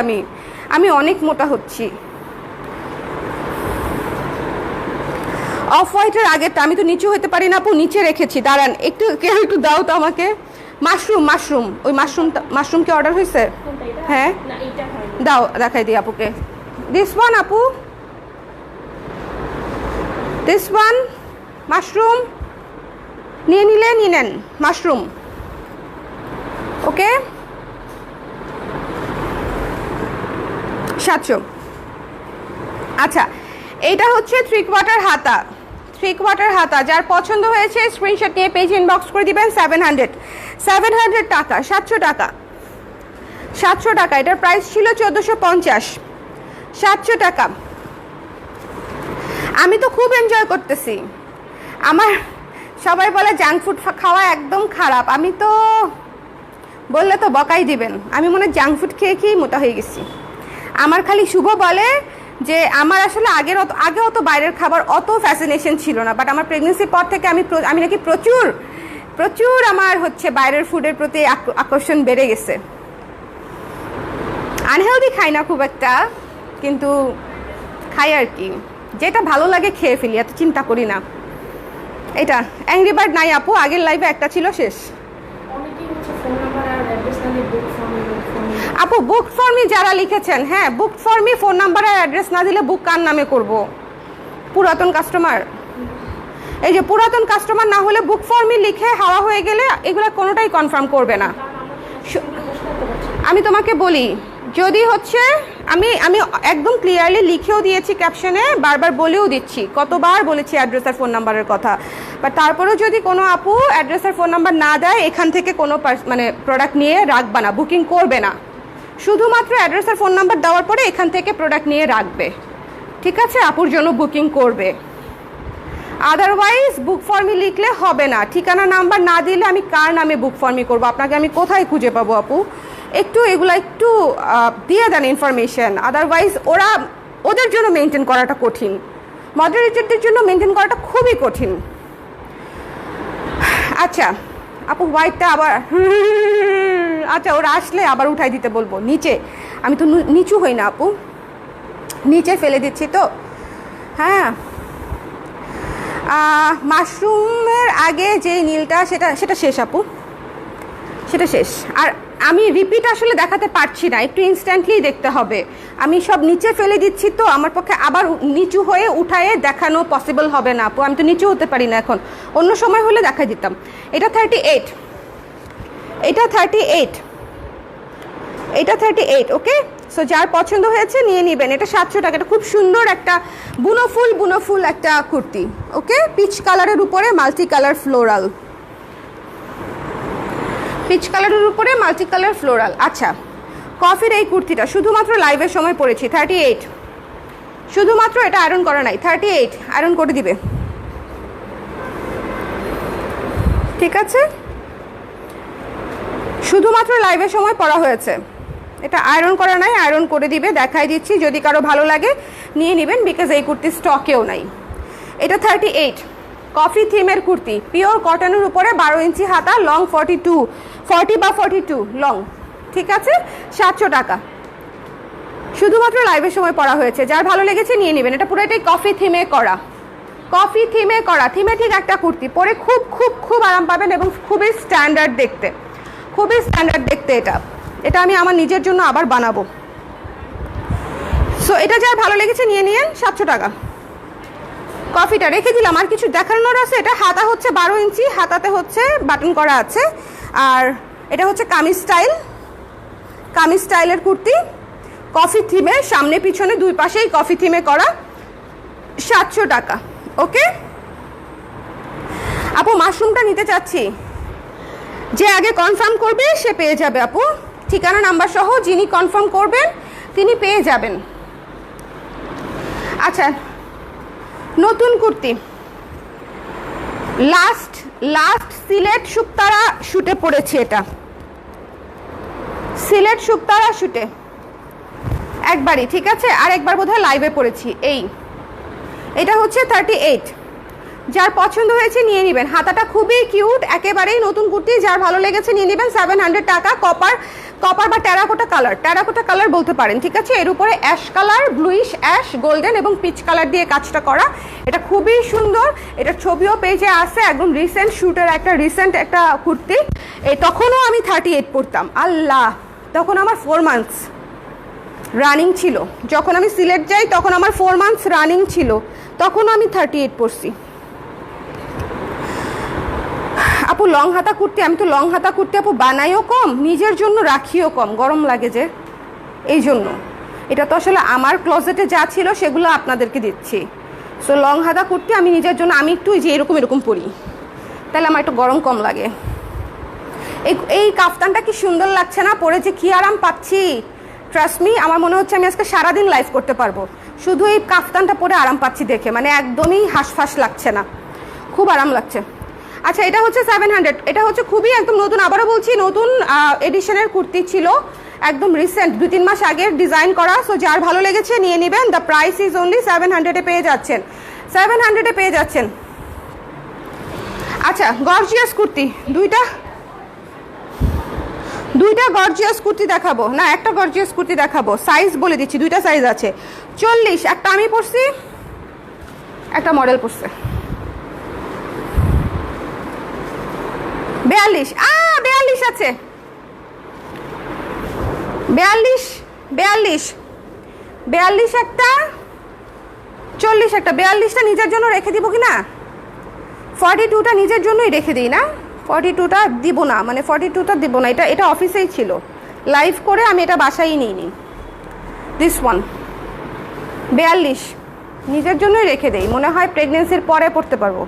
আমি অনেক মোটা হচ্ছি। অফ হোয়াইটের আগেরটা আমি তো নিচু হতে পারি না আপু, নিচে রেখেছি। দাঁড়ান কেউ একটু দাও তো আমাকে। মাশরুম, ওই মাশরুম কি অর্ডার হয়েছে? হ্যাঁ দাও, দেখাই দিই আপুকে। দিস ওয়ান আপু, দিস ওয়ান মাশরুম নিয়ে নেন মাশরুম। ওকে, 700। আচ্ছা, এইটা হচ্ছে 3/4 হাতা। 3/4 হাতা। যার পছন্দ হয়েছে স্ক্রিনশট নিয়ে পেজ ইনবক্স করে দিবেন। 700 টাকা, 700 টাকা, 700 টাকা। এটার প্রাইস ছিল 1450। 700 টাকা। আমি তো খুব এনজয় করতেছি। আমার সবাই বলে জাঙ্ক ফুড খাওয়া একদম খারাপ। আমি তো বললে তো বকাই দিবেন। আমি মনে হয় জাঙ্ক ফুড খেয়ে মোটা হয়ে গেছি। আমার খালি শুভ বলে যে আমার আসলে আগে অত বাইরের খাবার অত ফ্যাসিনেশন ছিল না, বাট আমার প্রেগনেন্সির পর থেকে আমি নাকি প্রচুর আমার হচ্ছে বাইরের ফুডের প্রতি আকর্ষণ বেড়ে গেছে। আনহেলদি খাই না খুব একটা, কিন্তু খাই আর কি, যেটা ভালো লাগে খেয়ে ফেলি, এত চিন্তা করি না। এটা অ্যাংরি বার্ড নাই আপু, আগের লাইভে একটা ছিল, শেষ। আপু বুক ফর্মে যারা লিখেছেন, হ্যাঁ বুক ফর্মে ফোন নাম্বার আর অ্যাড্রেস না দিলে বুক কার নামে করব? পুরাতন কাস্টমার। এই যে পুরাতন কাস্টমার না হলে বুক ফর্মে লিখে হাওয়া হয়ে গেলে এগুলো কোনোটাই কনফার্ম করবে না। আমি তোমাকে বলি, যদি হচ্ছে আমি একদম ক্লিয়ারলি লিখেও দিয়েছি ক্যাপশনে, বারবার বলেও দিচ্ছি, কতবার বলেছি অ্যাড্রেস আর ফোন নাম্বারের কথা। বাট তারপরেও যদি কোনো আপু অ্যাড্রেস আর ফোন নাম্বার না দেয়, এখান থেকে কোনো মানে প্রোডাক্ট নিয়ে রাখবে না, বুকিং করবে না। শুধুমাত্র অ্যাড্রেস আর ফোন নাম্বার দেওয়ার পরে এখান থেকে প্রোডাক্ট নিয়ে রাখবে, ঠিক আছে? আপুর জন্য বুকিং করবে। আদারওয়াইজ বুক ফর্মে লিখলে হবে না। ঠিকানা নাম্বার না দিলে আমি কার নামে বুক ফর্মে করবো? আপনাকে আমি কোথায় খুঁজে পাবো আপু? এগুলা একটু দিয়ে দেন ইনফরমেশন। আদারওয়াইজ ওদের জন্য মেনটেন করাটা কঠিন, মডারেটরদের জন্য মেনটেন করাটা খুবই কঠিন। আচ্ছা আপু হোয়াইটটা আবার আচ্ছা ওরা আসলে আবার উঠাই দিতে বলবো নিচে। আমি তো নিচু হই না আপু, নিচে ফেলে দিচ্ছি তো। হ্যাঁ, মাশরুমের আগে যে নীলটা সেটা শেষ আপু, সেটা শেষ। আর আমি রিপিট আসলে দেখাতে পারছি না, একটু ইনস্ট্যান্টলি দেখতে হবে। আমি সব নিচে ফেলে দিচ্ছি তো, আমার পক্ষে আবার নিচু হয়ে উঠায়ে দেখানো পসিবল হবে না আপু। আমি তো নিচু হতে পারি না এখন, অন্য সময় হলে দেখাই দিতাম। এটা 38, এটা 38, এটা 38। ওকে, সো যার পছন্দ হয়েছে নিয়ে নেবেন। এটা 700 টাকা। এটা খুব সুন্দর একটা বুনোফুল একটা কুর্তি। ওকে, পিচ কালারের উপরে মাল্টি কালার ফ্লোরাল, পিচ কালারের উপরে মাল্টি কালার ফ্লোরাল। আচ্ছা, কফির এই কুর্তিটা শুধুমাত্র লাইভের সময় পরেছি, 38। শুধুমাত্র এটা আয়রন করা নাই, 38 আয়রন করে দিবে, ঠিক আছে? শুধুমাত্র লাইভের সময় পরা হয়েছে। এটা আয়রন করা নাই, আয়রন করে দিবে, দেখাই দিচ্ছি, যদি কারো ভালো লাগে নিয়ে নেবেন, বিকজ এই কুর্তি স্টকেও নাই। এটা 38 কফি থিমের কুর্তি, পিওর কটনের উপরে 12 ইঞ্চি হাতা, লং 40 বা 42 লং, ঠিক আছে, 700 টাকা। শুধুমাত্র লাইভের সময় পড়া হয়েছে, যার ভালো লেগেছে নিয়ে নেবেন। এটা পুরোটাই কফি থিমে করা, কফি থিমে করা, থিমে ঠিক একটা কুর্তি, পরে খুব খুব খুব আরাম পাবেন এবং খুবই স্ট্যান্ডার্ড দেখতে, খুবই স্ট্যান্ডার্ড দেখতে। এটা আমি আমার নিজের জন্য আবার বানাবো। সো এটা যার ভালো লেগেছে নিয়ে নিন, 700 টাকা। কফিটা রেখে দিলাম, আর কিছু দেখানোর আছে। এটা হাতা হচ্ছে 12 ইঞ্চি, হাতাতে হচ্ছে বাটন করা আছে, আর এটা হচ্ছে কামিজ স্টাইল, কামিজ স্টাইলের কুর্তি, কফি থিমে, সামনে পিছনে দুই পাশেই কফি থিমে করা, 700 টাকা। ওকে আপু, মাশরুমটা নিতে চাচ্ছি, যে আগে কনফার্ম করবে সে পেয়ে যাবে আপু, ঠিকানা নাম্বার সহ যিনি কনফার্ম করবেন তিনি পেয়ে যাবেন। আচ্ছা, নতুন কুর্তি, লাস্ট সিলেট শুকতারা শুটে পড়েছি, এটা সিলেট শুকতারা শুটে একবারই, ঠিক আছে, আর একবার বোধহয় লাইভে পড়েছি। এটা হচ্ছে 38, যার পছন্দ হয়েছে নিয়ে নেবেন। হাতাটা খুবই কিউট, একেবারেই নতুন কুর্তি, যার ভালো লেগেছে নিয়ে নেবেন। 700 টাকা। কপার বা টেরাকোটা কালার বলতে পারেন, ঠিক আছে। এর উপরে ash colour, bluish ash, golden এবং পিচ কালার দিয়ে কাজটা করা, এটা খুবই সুন্দর। এটা ছবিও পেজে আছে, একদম রিসেন্ট শ্যুটের একটা কুর্তি। তখনও আমি 38 পরতাম, আল্লাহ, তখন আমার 4 মান্থস রানিং ছিল, যখন আমি সিলেট যাই তখন আমার 4 মান্থস রানিং ছিল, তখনও আমি 38 পরছি। আপু লং হাতা কুর্তি, আমি তো লং হাতা কুর্তি আপু বানাইও কম, নিজের জন্য রাখিও কম, গরম লাগে যে, এই জন্য। এটা তো আসলে আমার ক্লোজেটে যা ছিল সেগুলো আপনাদেরকে দিচ্ছি। সো লং হাতা কুর্তি আমি নিজের জন্য, আমি একটু যে এরকম পরি, তাহলে আমার একটু গরম কম লাগে। এই কাফতানটা কি সুন্দর লাগছে না পরে, যে কি আরাম পাচ্ছি, ট্রাস্ট মি, আমার মনে হচ্ছে আমি আজকে সারাদিন লাইভ করতে পারবো, শুধু এই কাফতানটা পরে আরাম পাচ্ছি দেখে, মানে একদমই হাঁসফাঁস লাগছে না, খুব আরাম লাগছে। আচ্ছা, এটা হচ্ছে 700, এটা হচ্ছে খুবই একদম নতুন, আবারও বলছি নতুন এডিশনের কুর্তি ছিল, একদম রিসেন্ট, 2-3 মাস আগের ডিজাইন করা। সো যার ভালো লেগেছে নিয়ে নেবেন। দ্য প্রাইস ইজ অনলি 700-এ পেয়ে যাচ্ছেন, 700-এ পেয়ে যাচ্ছেন। আচ্ছা, গর্জিয়াস কুর্তি, দুইটা গর্জিয়াস কুর্তি দেখাবো, না একটা গর্জিয়াস কুর্তি দেখাবো, সাইজ বলে দিচ্ছি, দুইটা সাইজ আছে। 40, একটা আমি পরছি, একটা মডেল পরছে 42, 42 আছে, 42 একটা, 40 একটা, 42টা নিজের জন্য রেখে দিব কি না, 42টা নিজের জন্যই রেখে দিই না, 42টা দিব না, মানে 42টা দিব না, এটা অফিসেই ছিল, লাইভ করে আমি এটা বাসায় নিইনি। দিস ওয়ান 42 নিজের জন্যই রেখে দেই, মনে হয় প্রেগনেন্সির পরে পড়তে পারবো,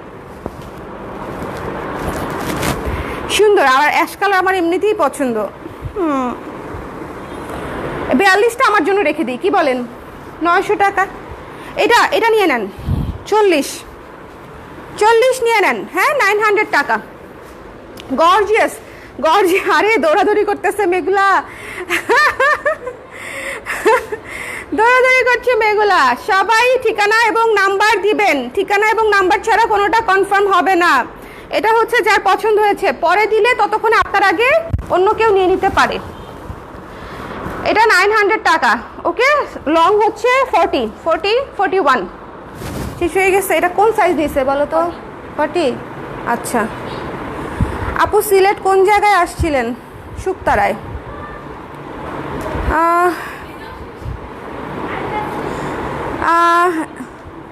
সুন্দর। আর অ্যাশ কালার আমার এমনিতেই পছন্দ। 42টা আমার জন্য রেখে দিই, কি বলেন, 900 টাকা। এটা নিয়ে নেন, 40 নিয়ে নেন, হ্যাঁ, 900 টাকা। গর্জিয়াস, আরে দৌড়াদৌড়ি করতেছে মেঘলা, দৌড়াদৌড়ি করছে মেঘলা। সবাই ঠিকানা এবং নাম্বার দিবেন, ঠিকানা এবং নাম্বার ছাড়া কোনোটা কনফার্ম হবে না। এটা হচ্ছে যার পছন্দ হয়েছে, পরে দিলে ততক্ষণে আপনার আগে অন্য কেউ নিয়ে নিতে পারে। এটা 900 টাকা। ওকে, লং হচ্ছে 41 শেষ হয়ে গেছে। এটা কোন সাইজ দিয়েছে বলো তো? 40। আচ্ছা আপু, সিলেট কোন জায়গায় আসছিলেন? শুকতারায়।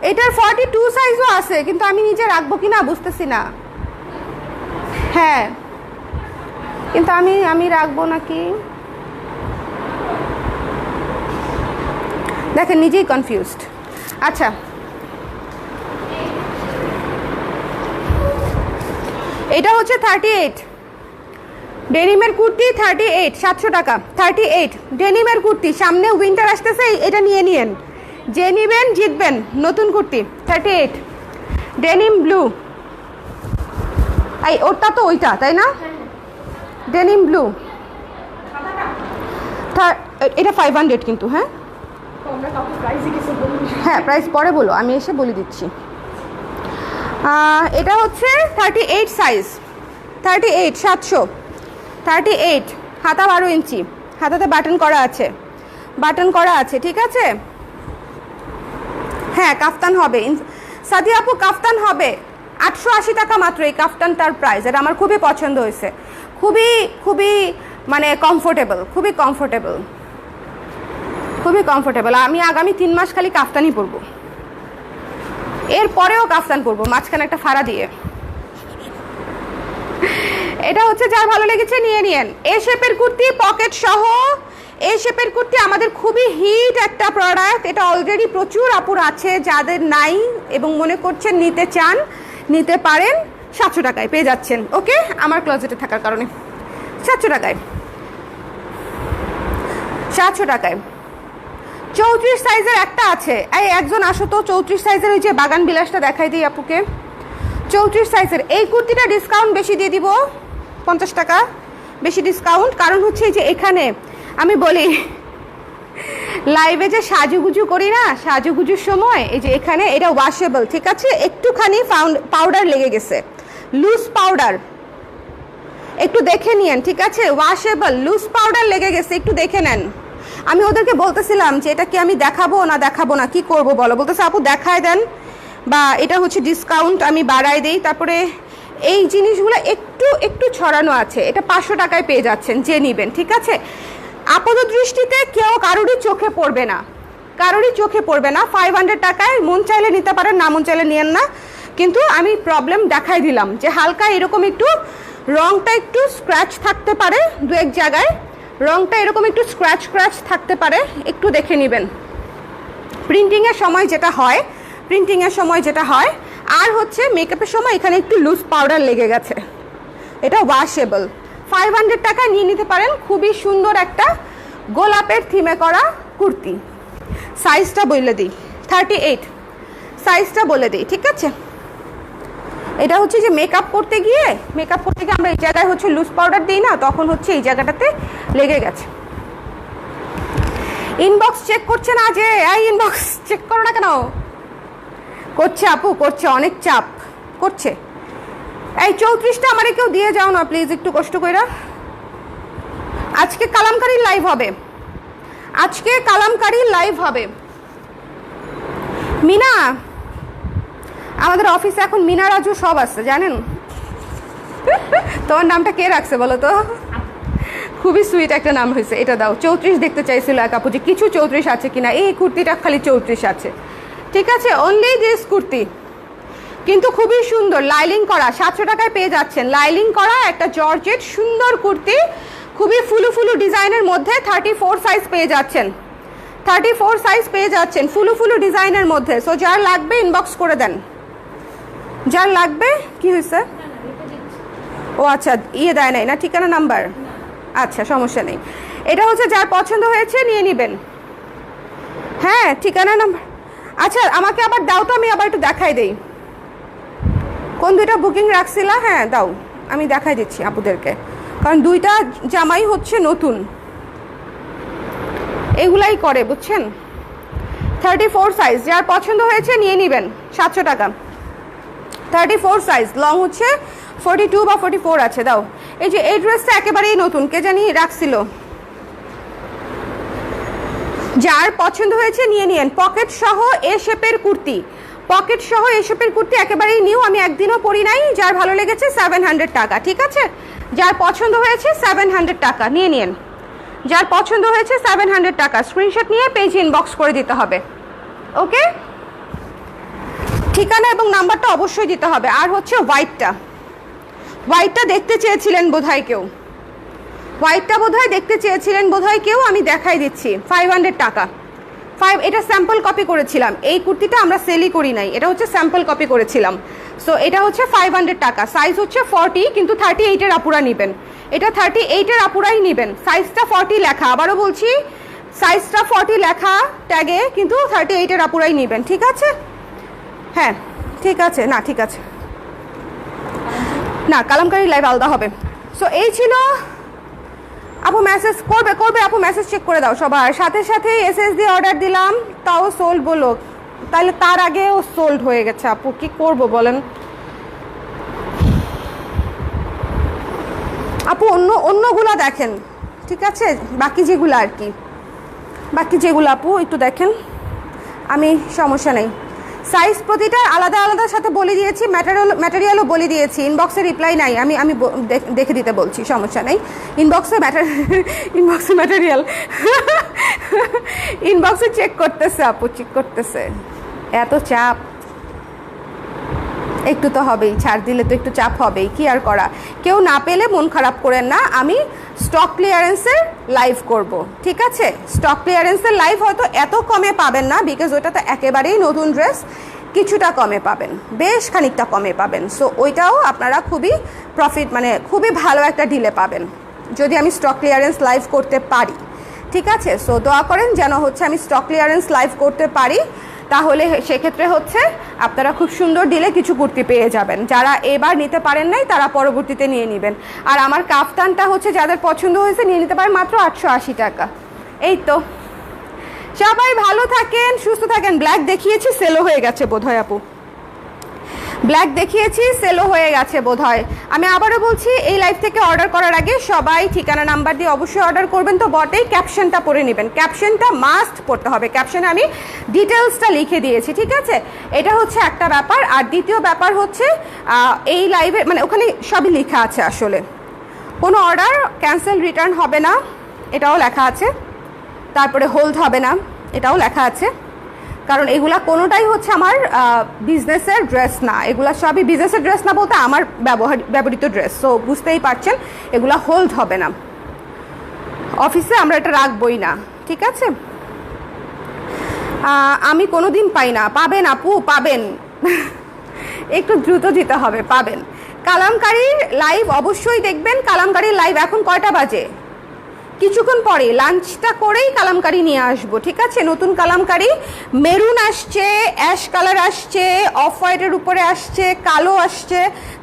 এটার 42 সাইজও আছে, কিন্তু আমি নিজে রাখবো কিনা বুঝতেছি না। হ্যাঁ, কিন্তু আমি রাখবো নাকি, দেখেন নিজেই কনফিউজড। আচ্ছা, এটা হচ্ছে 38 ডেনিমের কুর্তি, 38 700 টাকা। 38 ডেনিমের কুর্তি, সামনে উইন্টার আসতেছে, এটা নিয়ে নিন, যে নিবেন জিতবেন। নতুন কুর্তি 38 ডেনিম ব্লু, এই ওটা তো ওইটা তাই না, ডেনিম ব্লু এটা 500 কিন্তু। হ্যাঁ হ্যাঁ, প্রাইস পরে বলো, আমি এসে বলে দিচ্ছি। এটা হচ্ছে 38 সাইজ, 38 700, 38 হাতা 12 ইঞ্চি, হাতাতে বাটন করা আছে, বাটন করা আছে, ঠিক আছে। হ্যাঁ কাফতান হবে সাদিয়া আপু, কাফতান হবে 880 টাকা মাত্র এই কাফতানটার প্রাইস। এটা আমার খুবই পছন্দ হয়েছে, খুবই খুবই মানে কমফোর্টেবল, খুবই কমফোর্টেবল, খুবই কমফোর্টেবল। আমি আগামী 3 মাস খালি কাফতানই পরবো, এরপরেও কাফতান পরবো, মাঝখানে একটা ফাড়া দিয়ে। এটা হচ্ছে যার ভালো লেগেছে নিয়ে নিয়েন। এ শেপের কুর্তি পকেট সহ, এ শেপের কুর্তি আমাদের খুবই হিট একটা প্রোডাক্ট। এটা অলরেডি প্রচুর আপুর আছে, যাদের নাই এবং মনে করছেন নিতে চান নিতে পারেন। 700 টাকায় পেয়ে যাচ্ছেন। ওকে, আমার ক্লোজেটে থাকার কারণে 700 টাকায়, 700 টাকায়। 34 সাইজের একটা আছে, এই একজন আসো তো 34 সাইজের ওই যে বাগান বিলাসটা দেখাই দিই আপুকে। 34 সাইজের এই কুর্তিটা ডিসকাউন্ট বেশি দিয়ে দিব, 50 টাকা বেশি ডিসকাউন্ট। কারণ হচ্ছে এই যে এখানে আমি বলি লাইভে যে সাজুগুজু করি না, সাজুগুজুর সময় এই যে এখানে এটা ওয়াশেবল, ঠিক আছে। একটুখানি পাউডার লেগে গেছে, লুজ পাউডার, একটু দেখে নিয়েন, ঠিক আছে। ওয়াশেবল লুজ পাউডার লেগে গেছে, একটু দেখে নেন। আমি ওদেরকে বলতেছিলাম যে এটা কি আমি দেখাবো না কি করব বলো, বলতেছে আপু দেখায় দেন, বা এটা হচ্ছে ডিসকাউন্ট আমি বাড়াই দেই। তারপরে এই জিনিসগুলো একটু একটু ছড়ানো আছে, এটা 500 টাকায় পেয়ে যাচ্ছেন যে নিবেন, ঠিক আছে। আপাত দৃষ্টিতে কেউ কারোরই চোখে পড়বে না, কারোরই চোখে পড়বে না। 500 টাকায় মন চাইলে নিতে পারেন, না মন চাইলে নিয়েন না। কিন্তু আমি প্রবলেম দেখাই দিলাম যে হালকা এরকম একটু রংটা একটু স্ক্র্যাচ থাকতে পারে, দু এক জায়গায় রংটা এরকম একটু স্ক্র্যাচ স্ক্র্যাচ থাকতে পারে, একটু দেখে নেবেন। প্রিন্টিংয়ের সময় যেটা হয়, প্রিন্টিংয়ের সময় যেটা হয়, আর হচ্ছে মেকআপের সময় এখানে একটু লুজ পাউডার লেগে গেছে। এটা ওয়াশেবল, 500 টাকা নিয়ে নিতে পারেন। খুবই সুন্দর একটা গোলাপের থিমে করা কুর্তি। সাইজটা বলে দিই, 38 সাইজটা বলে দিই, ঠিক আছে। এটা হচ্ছে যে মেকআপ করতে গিয়ে আমরা এই জায়গায় হচ্ছে লুজ পাউডার দিই না, তখন হচ্ছে এই জায়গাটাতে লেগে গেছে। ইনবক্স চেক করছে না যে, এই ইনবক্স চেক করো না কেন? করছে আপু, করছে, অনেক চাপ করছে। এই 34টা আমারে কেউ দিয়ে যাও না প্লিজ, একটু কষ্ট কইরা। আজকে কালামকারীর লাইভ হবে, আজকে কালামকারীর লাইভ হবে। মিনা, আমাদের অফিসে এখন মিনা রাজু সব আছে জানেন। তোমার নামটা কে রাখছে বলো তো? খুবই সুইট একটা নাম হয়েছে। এটা দাও, 34 দেখতে চাইছিল এক আপু যে কিছু 34 আছে কিনা। এই কুর্তিটা খালি 34 আছে, ঠিক আছে। অনলি দিস কুর্তি, কিন্তু খুবই সুন্দর, লাইলিং করা, 700 টাকায় পেয়ে যাচ্ছেন। লাইলিং করা একটা জর্জেট সুন্দর কুর্তি, খুবই ফুলু ফুলু ডিজাইনের মধ্যে 34 সাইজ পেয়ে যাচ্ছেন, 34 সাইজ পেয়ে যাচ্ছেন ফুলু ফুলু ডিজাইনের মধ্যে। সো যার লাগবে ইনবক্স করে দেন, যার লাগবে। কি হয়েছে? ও আচ্ছা, ইয়ে দেয় নাই না ঠিকানা নাম্বার? আচ্ছা সমস্যা নেই। এটা হচ্ছে যার পছন্দ হয়েছে নিয়ে নেবেন। হ্যাঁ ঠিকানা নাম্বার, আচ্ছা আমাকে আবার দাও তো, আমি আবার একটু দেখাই দেই কোন দুইটা বুকিং রাখছিলা। হ্যাঁ দাও, আমি দেখাই দিচ্ছি আপুদেরকে, কারণ দুইটা জামাই হচ্ছে নতুন, এগুলাই করে বুঝছেন। 34 সাইজ, যার পছন্দ হয়েছে নিয়ে নেবেন, 700 টাকা। 34 সাইজ, লং হচ্ছে 42 বা 44 আছে। দাও, এই যে এই ড্রেসটা একেবারেই নতুন, কে জানি রাখছিল। যার পছন্দ হয়েছে নিয়ে নিয়েন। পকেট সহ এ শেপের কুর্তি, পকেট সহ এ শেপের কুর্তি একেবারেই নিউ, আমি একদিনও পরি নাই। যার ভালো লেগেছে 700 টাকা, ঠিক আছে। যার পছন্দ হয়েছে 700 টাকা নিয়ে নিন। যার পছন্দ হয়েছে 700 টাকা, স্ক্রিনশট নিয়ে পেজ ইনবক্স করে দিতে হবে। ওকে, ঠিকানা এবং নাম্বারটা অবশ্যই দিতে হবে। আর হচ্ছে হোয়াইটটা, হোয়াইটটা দেখতে চেয়েছিলেন বোধহয় কেউ, হোয়াইটটা বোধহয় দেখতে চেয়েছিলেন বোধহয় কেউ, আমি দেখাই দিচ্ছি। 500 টাকা, এটা স্যাম্পল কপি করেছিলাম। এই কুর্তিটা আমরা সেলই করি নাই, এটা হচ্ছে স্যাম্পল কপি করেছিলাম। সো এটা হচ্ছে 500 টাকা। সাইজ হচ্ছে 40, কিন্তু 38-এর আপুরা নেবেন। এটা 38-এর আপুরাই নেবেন। সাইজটা 40 লেখা, আবারও বলছি সাইজটা 40 লেখা ট্যাগে, কিন্তু 38-এর আপুরাই নেবেন, ঠিক আছে। হ্যাঁ ঠিক আছে, না ঠিক আছে, না কালামকারী লাইভ আলাদা হবে। সো এই ছিল আপু মেসেজ করবে করবে আপু, মেসেজ চেক করে দাও সবার। সাথে সাথে এসএস দিয়ে অর্ডার দিলাম, তাও সোল্ড বলো, তাহলে তার আগেও সোল্ড হয়ে গেছে আপু, কি করব বলেন আপু? অন্যগুলা দেখেন, ঠিক আছে, বাকি যেগুলো আর কি, বাকি যেগুলো আপু একটু দেখেন, আমি সমস্যা নেই। সাইজ প্রতিটা আলাদা আলাদা সাথে বলে দিয়েছি, ম্যাটেরিয়ালও বলে দিয়েছি। ইনবক্সে রিপ্লাই নাই, আমি আমি দেখে দিতে বলছি, সমস্যা নেই। ইনবক্সে ম্যাটেরিয়াল ইনবক্সে চেক করতেছে আপু, চেক করতেছে। এত চাপ একটু তো হবেই, ছাড় দিলে তো একটু চাপ হবেই, কি আর করা। কেউ না পেলে মন খারাপ করেন না, আমি স্টক ক্লিয়ারেন্সের লাইভ করব, ঠিক আছে? স্টক ক্লিয়ারেন্সের লাইভ হয়তো এত কমে পাবেন না, বিকজ ওটা তো একেবারেই নতুন ড্রেস, কিছুটা কমে পাবেন, বেশ খানিকটা কমে পাবেন। সো ওইটাও আপনারা খুবই প্রফিট, মানে খুবই ভালো একটা ডিলে পাবেন যদি আমি স্টক ক্লিয়ারেন্স লাইভ করতে পারি, ঠিক আছে? সো দোয়া করেন যেন হচ্ছে আমি স্টক ক্লিয়ারেন্স লাইভ করতে পারি, তাহলে সেক্ষেত্রে হচ্ছে আপনারা খুব সুন্দর ডিলে কিছু কুর্তি পেয়ে যাবেন। যারা এবার নিতে পারেন নাই তারা পরবর্তীতে নিয়ে নেবেন। আর আমার কাফতানটা হচ্ছে যাদের পছন্দ হয়েছে নিয়ে নিতে পারেন মাত্র 880 টাকা। এই তো, সবাই ভালো থাকেন, সুস্থ থাকেন। ব্ল্যাক দেখিয়েছি, সেলও হয়ে গেছে বোধহয় আপু, ব্ল্যাক দেখিয়েছি, সেলও হয়ে গেছে বোধহয়। আমি আবারও বলছি, এই লাইভ থেকে অর্ডার করার আগে সবাই ঠিকানা নাম্বার দিয়ে অবশ্যই অর্ডার করবেন। তো বটেই ক্যাপশনটা পড়ে নেবেন, ক্যাপশনটা মাস্ট পড়তে হবে। ক্যাপশনে আমি ডিটেলসটা লিখে দিয়েছি, ঠিক আছে? এটা হচ্ছে একটা ব্যাপার। আর দ্বিতীয় ব্যাপার হচ্ছে এই লাইভে মানে ওখানে সবই লেখা আছে, আসলে কোনো অর্ডার ক্যান্সেল রিটার্ন হবে না, এটাও লেখা আছে। তারপরে হোল্ড হবে না, এটাও লেখা আছে। কারণ এগুলা কোনোটাই হচ্ছে আমার বিজনেসের ড্রেস না, এগুলা সবই বিজনেসের ড্রেস না বলতে আমার ব্যবহৃত ড্রেস। সো বুঝতেই পারছেন এগুলা হোল্ড হবে না, অফিসে আমরা এটা রাখবই না, ঠিক আছে? আমি কোনো দিন পাই না, পাবেন আপু, পাবেন একটু দ্রুত দিতে হবে, পাবেন। কালামকারীর লাইভ অবশ্যই দেখবেন। কালামকারীর লাইভ এখন কয়টা বাজে? কিছুক্ষণ পরে লাঞ্চটা করেই কালামকারি নিয়ে আসবো, ঠিক আছে? নতুন কালামকারি মেরুন আসছে, অ্যাশ কালার আসছে, অফ হোয়াইটের উপরে আসছে, কালো আসছে।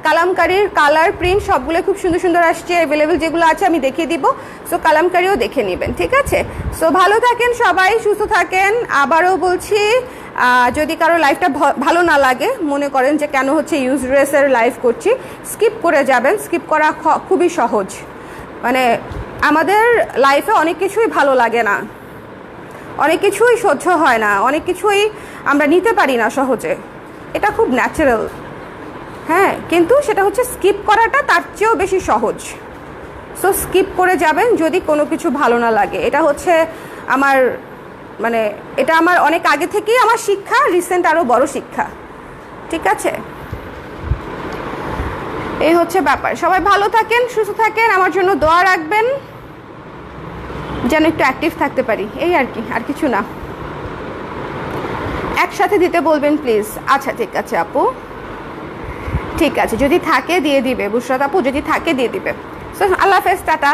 কালামকারির কালার প্রিন্ট সবগুলো খুব সুন্দর সুন্দর আসছে, অ্যাভেলেবেল যেগুলো আছে আমি দেখিয়ে দিব। সো কালামকারিও দেখে নেবেন, ঠিক আছে? সো ভালো থাকেন সবাই, সুস্থ থাকেন। আবারও বলছি, যদি কারো লাইফটা ভালো না লাগে, মনে করেন যে কেন হচ্ছে ইউজ ড্রেসের লাইভ করছি, স্কিপ করে যাবেন। স্কিপ করা খুবই সহজ, মানে আমাদের লাইফে অনেক কিছুই ভালো লাগে না, অনেক কিছুই সহ্য হয় না, অনেক কিছুই আমরা নিতে পারি না সহজে, এটা খুব ন্যাচারাল, হ্যাঁ। কিন্তু সেটা হচ্ছে স্কিপ করাটা তার চেয়েও বেশি সহজ। সো স্কিপ করে যাবেন যদি কোনো কিছু ভালো না লাগে। এটা হচ্ছে আমার মানে এটা আমার অনেক আগে থেকেই আমার শিক্ষা, রিসেন্ট আরও বড় শিক্ষা, ঠিক আছে? এই হচ্ছে ব্যাপার। সবাই ভালো থাকেন, সুস্থ থাকেন, আমার জন্য দোয়া রাখবেন যেন একটু অ্যাক্টিভ থাকতে পারি, এই আর কি, আর কিছু না। একসাথে দিতে বলবেন প্লিজ। আচ্ছা ঠিক আছে আপু, ঠিক আছে, যদি থাকে দিয়ে দিবে। বুশরাত আপু যদি থাকে দিয়ে দিবে। সো আল্লাহ হাফেজ, টাটা।